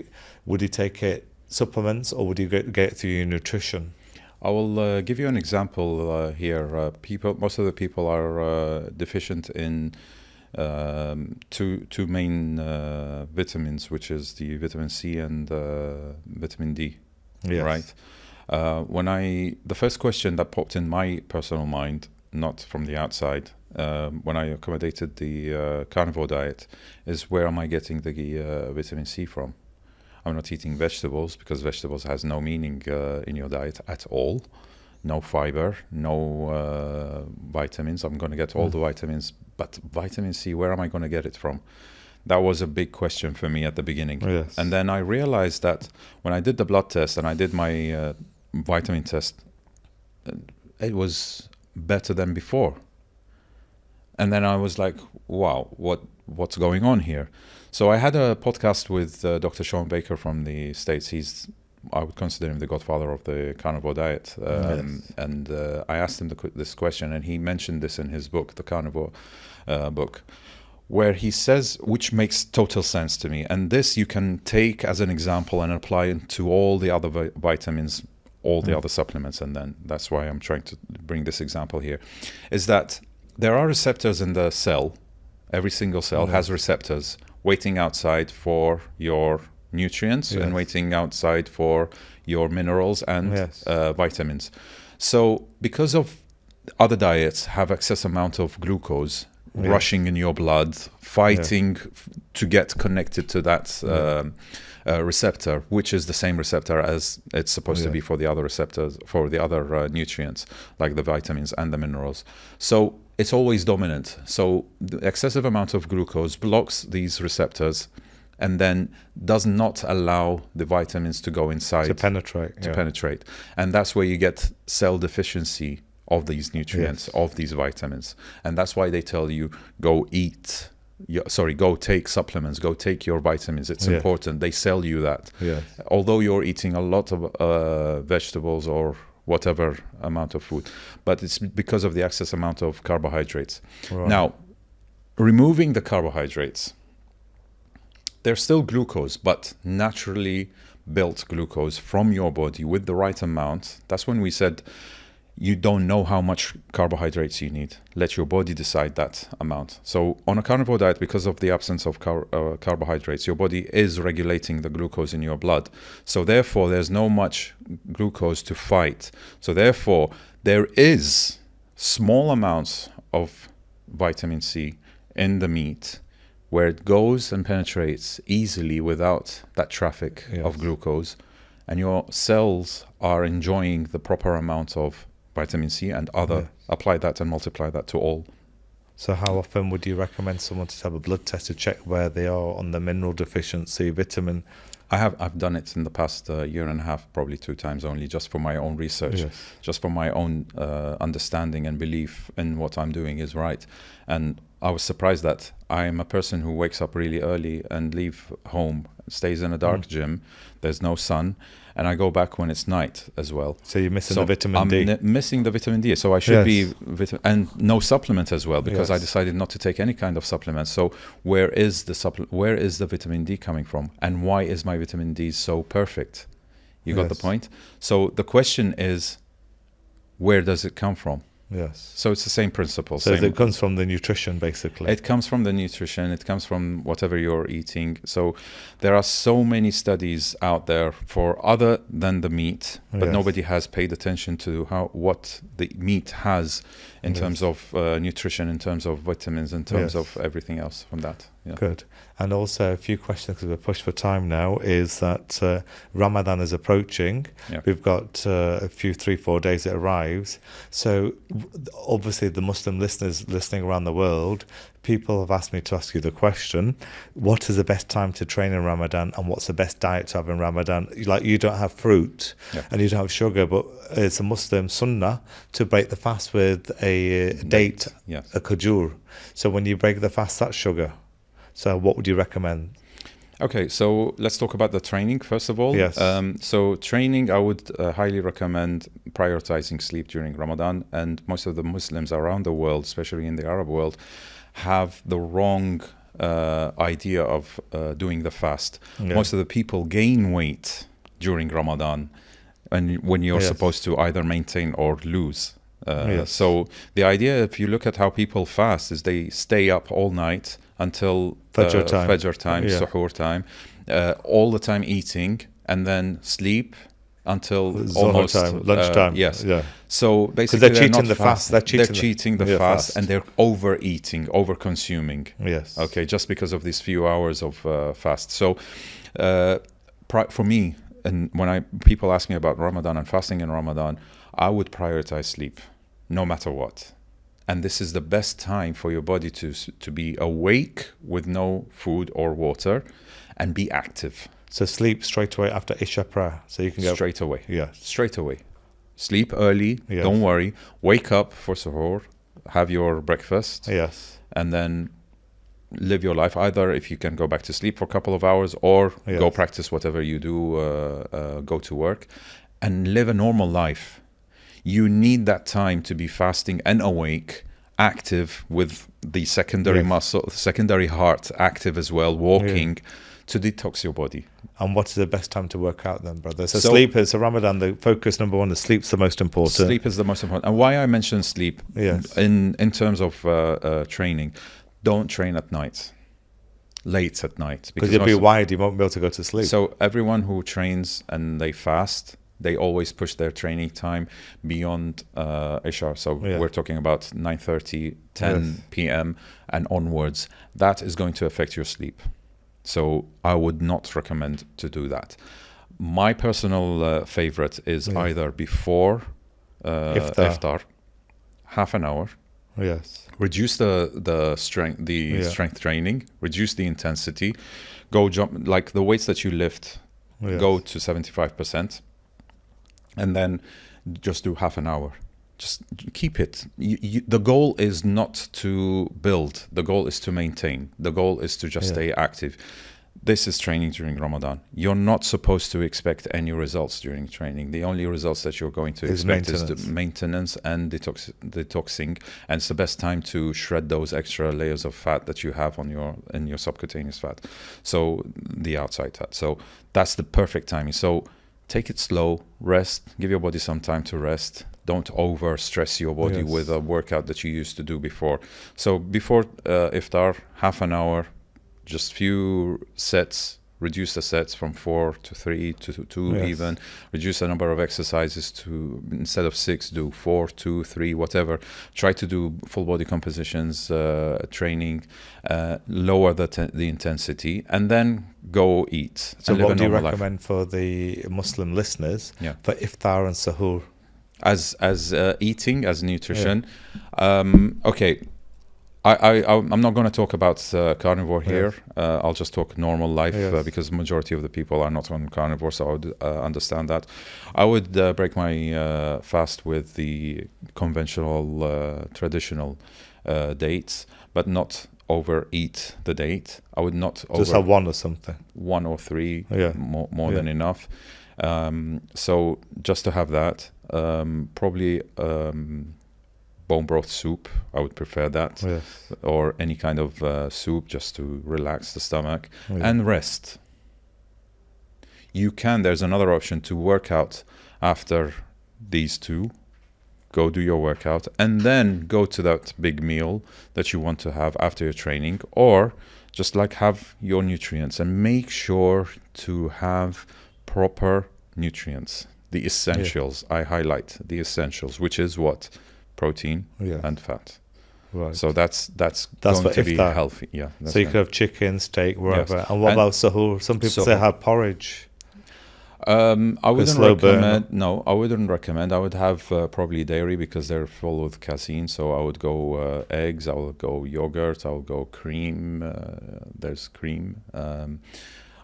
would you take it supplements or would you get it through your nutrition? I will give you an example here. Most of the people are deficient in two main vitamins, which is the vitamin C and vitamin D. Yes. Right. The first question that popped in my personal mind, not from the outside, when I accommodated the carnivore diet, is where am I getting the vitamin C from? I'm not eating vegetables because vegetables has no meaning in your diet at all. No fiber, no vitamins. I'm going to get all the vitamins, but vitamin C, where am I going to get it from? That was a big question for me at the beginning. Yes. And then I realized that when I did the blood test and I did my vitamin test, it was better than before. And then I was like, wow, what's going on here? So I had a podcast with Dr. Sean Baker from the States. I would consider him the godfather of the carnivore diet. And I asked him this question, and he mentioned this in his book, the Carnivore book, where he says, which makes total sense to me. And this you can take as an example and apply it to all the other vitamins, all the other supplements. And then that's why I'm trying to bring this example here, is that there are receptors in the cell. Every single cell has receptors waiting outside for your nutrients and waiting outside for your minerals and vitamins. So because of other diets have excess amount of glucose rushing in your blood, fighting to get connected to that receptor, which is the same receptor as it's supposed to be for the other receptors, for the other nutrients, like the vitamins and the minerals. So it's always dominant. So the excessive amount of glucose blocks these receptors and then does not allow the vitamins to go inside. To penetrate. And that's where you get cell deficiency of these nutrients, of these vitamins. And that's why they tell you, go take supplements, go take your vitamins. It's important. They sell you that. Although you're eating a lot of vegetables or whatever amount of food, but it's because of the excess amount of carbohydrates. Right. Now, removing the carbohydrates, there's still glucose, but naturally built glucose from your body with the right amount. That's when we said you don't know how much carbohydrates you need. Let your body decide that amount. So on a carnivore diet, because of the absence of carbohydrates, your body is regulating the glucose in your blood. So therefore, there's no much glucose to fight. So therefore, there is small amounts of vitamin C in the meat where it goes and penetrates easily without that traffic of glucose. And your cells are enjoying the proper amount of vitamin C and apply that and multiply that to all. So how often would you recommend someone to have a blood test to check where they are on the mineral deficiency, vitamin? I've done it in the past year and a half, probably 2 times only, just for my own research, just for my own understanding and belief in what I'm doing is right. And I was surprised that I'm a person who wakes up really early and leave home stays in a dark gym. There's no sun, and I go back when it's night as well. So you're missing So the vitamin I'm D. missing the vitamin D. So I should Yes. be and no supplement as well, because I Yes. decided not to take any kind of supplement. So where is the vitamin D coming from, and why is my vitamin D so perfect? You got the Yes. point. So the question is, where does it come from? Yes. So it's the same principle. So same, it comes from the nutrition, basically. it comes from the nutrition. It comes from whatever you're eating. So there are so many studies out there for other than the meat, but Yes. nobody has paid attention to what the meat has in Yes. terms of nutrition, in terms of vitamins, in terms Yes. of everything else from that. Yeah. Good. And also a few questions, because we're pushed for time now, is that Ramadan is approaching. Yeah. We've got a few, 3-4 days it arrives. So obviously the Muslim listeners listening around the world, people have asked me to ask you the question, what is the best time to train in Ramadan, and what's the best diet to have in Ramadan? Like, you don't have fruit Yeah. and you don't have sugar, but it's a Muslim sunnah to break the fast with a date, Yes. a kajur. So when you break the fast, that's sugar. So what would you recommend? Okay, so let's talk about the training first of all. Yes. So training, I would highly recommend prioritizing sleep during Ramadan. And most of the Muslims around the world, especially in the Arab world, have the wrong idea of doing the fast. Yeah. Most of the people gain weight during Ramadan, and when you're Yes. supposed to either maintain or lose. Yes. So the idea, if you look at how people fast, is they stay up all night until Fajr time. Fajr time, Yeah. suhoor time, all the time eating, and then sleep until Zuhr almost time, lunchtime. yes. Yeah. So basically, they're cheating not the fast. They're cheating the the fast, fast. and they're overeating, over-consuming. Yes. Okay, just because of these few hours of fast. So, for me, and when people ask me about Ramadan and fasting in Ramadan, I would prioritize sleep, no matter what. And this is the best time for your body to be awake with no food or water, and be active So sleep straight away after Isha prayer, so you can go straight away. Yeah. Straight away. Sleep early. Yes. Don't worry. Wake up for suhoor, have your breakfast, Yes. and then live your life. Either if you can go back to sleep for a couple of hours, or Yes. go practice whatever you do, go to work, and live a normal life. You need that time to be fasting and awake, active, with the secondary Yes. muscle, secondary heart active as well, walking, to detox your body. And what is the best time to work out then, brother? So, So- sleep is, so Ramadan, the focus number one is sleep's the most important. Sleep is the most important. And why I mention sleep, Yes. in terms of training, don't train at night, late at night. Because you'll be wired, you won't be able to go to sleep. So everyone who trains and they fast, they always push their training time beyond Isha. So Yeah. we're talking about 9:30, 10 Yes. p.m. and onwards. That is going to affect your sleep. So I would not recommend to do that. My personal favorite is Yeah. either before Iftar. iftar, half an hour. Yes. Reduce the strength Yeah. strength training. Reduce the intensity. Go jump, like the weights that you lift. Yes. Go to 75%, and then just do half an hour. Just keep it. The goal is not to build. The goal is to maintain. The goal is to just Yeah. stay active. This is training during Ramadan. You're not supposed to expect any results during training. The only results that you're going to Is expect is the maintenance. maintenance and detoxing. And it's the best time to shred those extra layers of fat that you have in your subcutaneous fat. So the outside fat. So that's the perfect timing. So take it slow, rest, give your body some time to rest. Don't over stress your body Yes. with a workout that you used to do before. So before iftar, half an hour, just few sets. Reduce the sets from 4 to 3 to 2 Yes. even. Reduce the number of exercises to, instead of 6, do 4, 2, 3, whatever. Try to do full body compositions, training, lower the intensity, and then go eat. So and live what a do you normal life. recommend for the Muslim listeners Yeah. for iftar and sahur? As eating, as nutrition? Okay. I'm not going to talk about carnivore here. I'll just talk normal life Yes. because majority of the people are not on carnivore, so I would understand that. I would break my fast with the conventional, traditional dates, but not overeat the date. I would not Just have one or something. 1 or 3, Yeah. more than enough. So just to have that, probably bone broth soup. I would prefer that, Yes. or any kind of soup just to relax the stomach Yeah. and rest. There's another option to work out after these two. Go do your workout and then go to that big meal that you want to have after your training, or just like have your nutrients and make sure to have proper nutrients, the essentials. I highlight the essentials, which is what? Protein and fat. Right. So that's for going to be iftar. healthy. Yeah. So you could have chicken, steak, wherever. Yes. And what And about sahur? Some people say sahur. have porridge. I wouldn't slow burn. recommend. No, I wouldn't recommend. I would have probably dairy because they're full with casein. So I would go eggs. I would go yogurt. I would go cream. There's cream.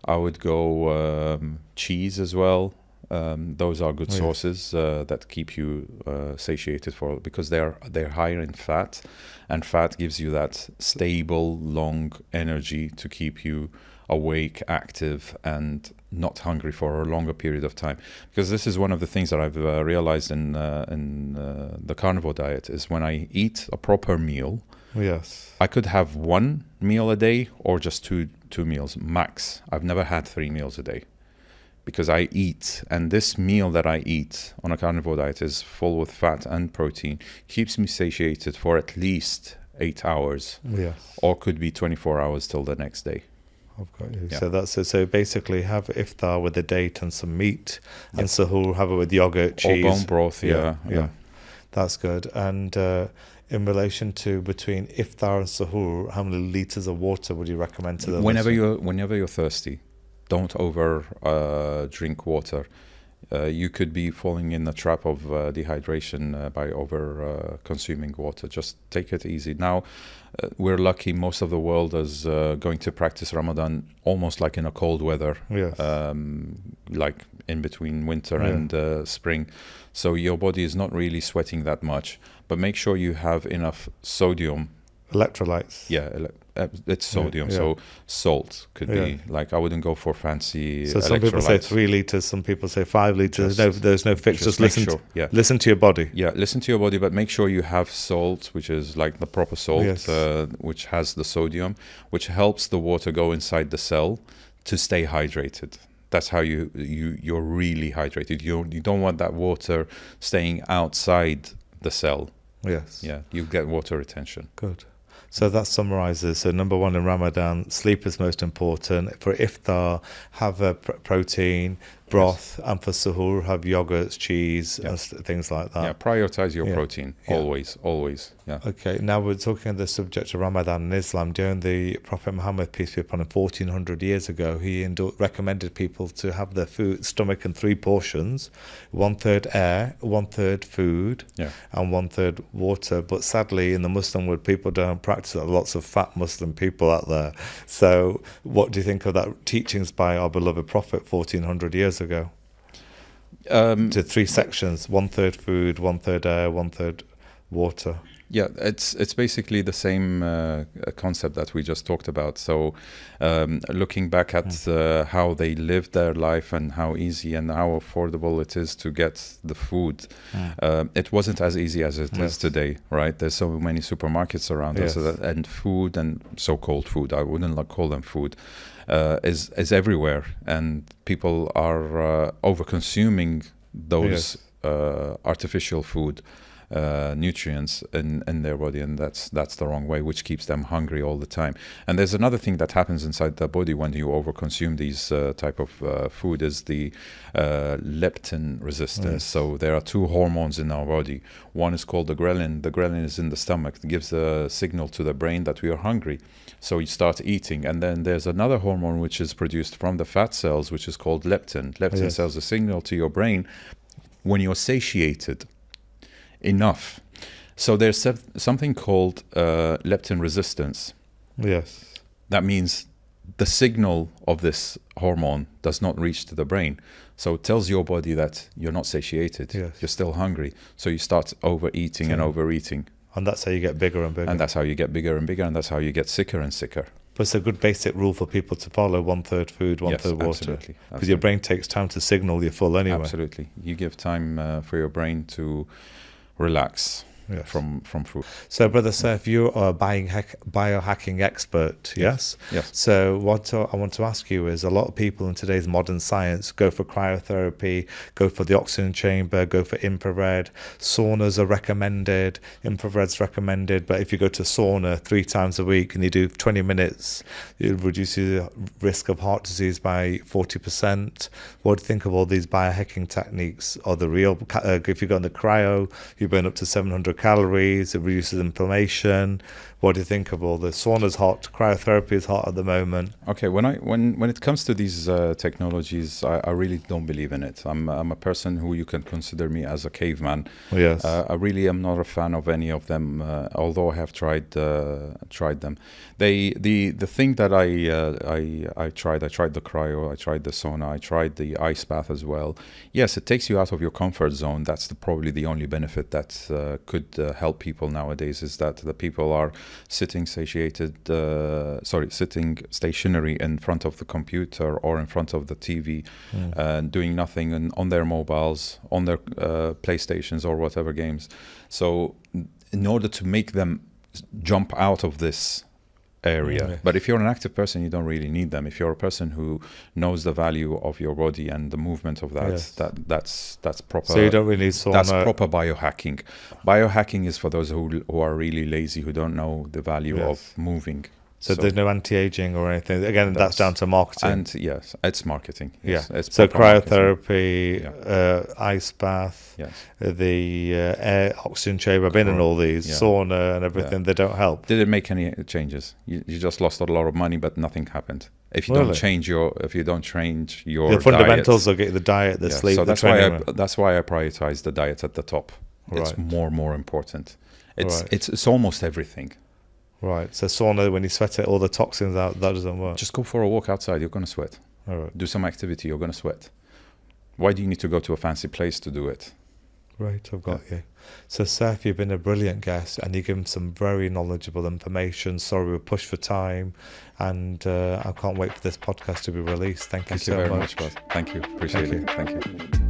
I would go cheese as well. Those are good sources that keep you satiated because they're higher in fat, and fat gives you that stable, long energy to keep you awake, active, and not hungry for a longer period of time. Because this is one of the things that I've realized in the carnivore diet is when I eat a proper meal, Yes. I could have 1 meal a day or just two meals max. I've never had 3 meals a day because I eat, and this meal that I eat on a carnivore diet is full with fat and protein, keeps me satiated for at least 8 hours, Yes. or could be 24 hours till the next day. I've got you. Yeah. So that's it. So basically, have iftar with a date and some meat, and sahur have it with yogurt, cheese, or bone broth. Yeah. That's good. And in relation to between iftar and sahur, how many liters of water would you recommend to them? Whenever you're thirsty, don't over drink water. You could be falling in the trap of dehydration by over consuming water. Just take it easy. Now, we're lucky. Most of the world is going to practice Ramadan almost like in a cold weather, like in between winter and spring. So your body is not really sweating that much. But make sure you have enough sodium. Electrolytes. Yeah, it's sodium. So salt could be like, I wouldn't go for fancy. So some people say 3 liters, some people say 5 liters. There's no fix. Just listen. Listen to your body. Yeah, listen to your body, but make sure you have salt, which is like the proper salt, which has the sodium, which helps the water go inside the cell to stay hydrated. That's how you're really hydrated. You don't want that water staying outside the cell. Yes. Yeah, you get water retention. Good. So that summarizes. So number 1 in Ramadan, sleep is most important. For iftar, have a protein, broth, and for sahur, have yogurts, cheese, and things like that. Yeah, prioritize your protein, always. Yeah. Okay, now we're talking on the subject of Ramadan in Islam. During the Prophet Muhammad, peace be upon him, 1400 years ago, he recommended people to have their stomach in 3 portions, 1/3 air, 1/3 food, and 1/3 water. But sadly, in the Muslim world, people don't practice that. Lots of fat Muslim people out there. So what do you think of that teachings by our beloved Prophet 1400 years ago? To 3 sections, 1/3 food, 1/3 air, 1/3 water. Yeah, it's basically the same concept that we just talked about. So looking back at how they lived their life and how easy and how affordable it is to get the food, it wasn't as easy as it is today, right? There's so many supermarkets around us, and food and so-called food, I wouldn't call them food, is everywhere, and people are over-consuming those artificial food nutrients in their body, and that's the wrong way, which keeps them hungry all the time. And there's another thing that happens inside the body when you overconsume these type of food is the leptin resistance. So there are 2 hormones in our body. One is called the ghrelin. The ghrelin is in the stomach. It gives a signal to the brain that we are hungry. So you start eating, and then there's another hormone which is produced from the fat cells, which is called leptin. Leptin sends a signal to your brain when you're satiated enough. So there's something called leptin resistance. Yes. That means the signal of this hormone does not reach to the brain. So it tells your body that you're not satiated. You're still hungry. So you start overeating and overeating. And that's how you get bigger and bigger. And that's how you get bigger and bigger, and that's how you get sicker and sicker. But it's a good basic rule for people to follow: 1/3 food, 1/3 water. Absolutely. Because your brain takes time to signal you're full anyway. Absolutely. You give time for your brain to relax. Yes. From food. So, Brother Saif, you are a biohacking expert, yes? Yes. So, what I want to ask you is, a lot of people in today's modern science go for cryotherapy, go for the oxygen chamber, go for infrared. Saunas are recommended, infrared's recommended, but if you go to sauna 3 times a week and you do 20 minutes, it reduces the risk of heart disease by 40%. What do you think of all these biohacking techniques? Are the real? If you go in the cryo, you burn up to 700 calories, it reduces inflammation. What do you think of all this? Sauna's hot, cryotherapy is hot at the moment. Okay, when it comes to these technologies, I really don't believe in it. I'm a person who you can consider me as a caveman. Yes. I really am not a fan of any of them, although I have tried them. The thing that I tried the cryo, I tried the sauna, I tried the ice bath as well. Yes, it takes you out of your comfort zone. That's probably the only benefit that could help people nowadays, is that the people are sitting stationary in front of the computer or in front of the TV, doing nothing on their mobiles, on their PlayStations or whatever games. So in order to make them jump out of this area. But if you're an active person, you don't really need them. If you're a person who knows the value of your body and the movement of that, that's proper. So you don't really need sauna. That's proper biohacking. Biohacking is for those who are really lazy, who don't know the value of moving. So there's no anti-aging or anything. Again, that's down to marketing. And yes, it's marketing. Yes, it's so cryotherapy, ice bath, yes, the air oxygen chamber. I've been in all these, sauna and everything. They don't help. Did it make any changes? You just lost a lot of money, but nothing happened. If you don't change your the fundamentals diet, of the diet, the sleep, so the training. That's why I prioritize the diet at the top. It's more important. It's almost everything. Right. So sauna, when you sweat it, all the toxins out, that doesn't work. Just go for a walk outside. You're going to sweat. All right. Do some activity. You're going to sweat. Why do you need to go to a fancy place to do it? Right. I've got you. So Saif, you've been a brilliant guest and you give them some very knowledgeable information. Sorry, we're pushed for time, and I can't wait for this podcast to be released. Thank you so very much. Thank you. Appreciate it. Thank you.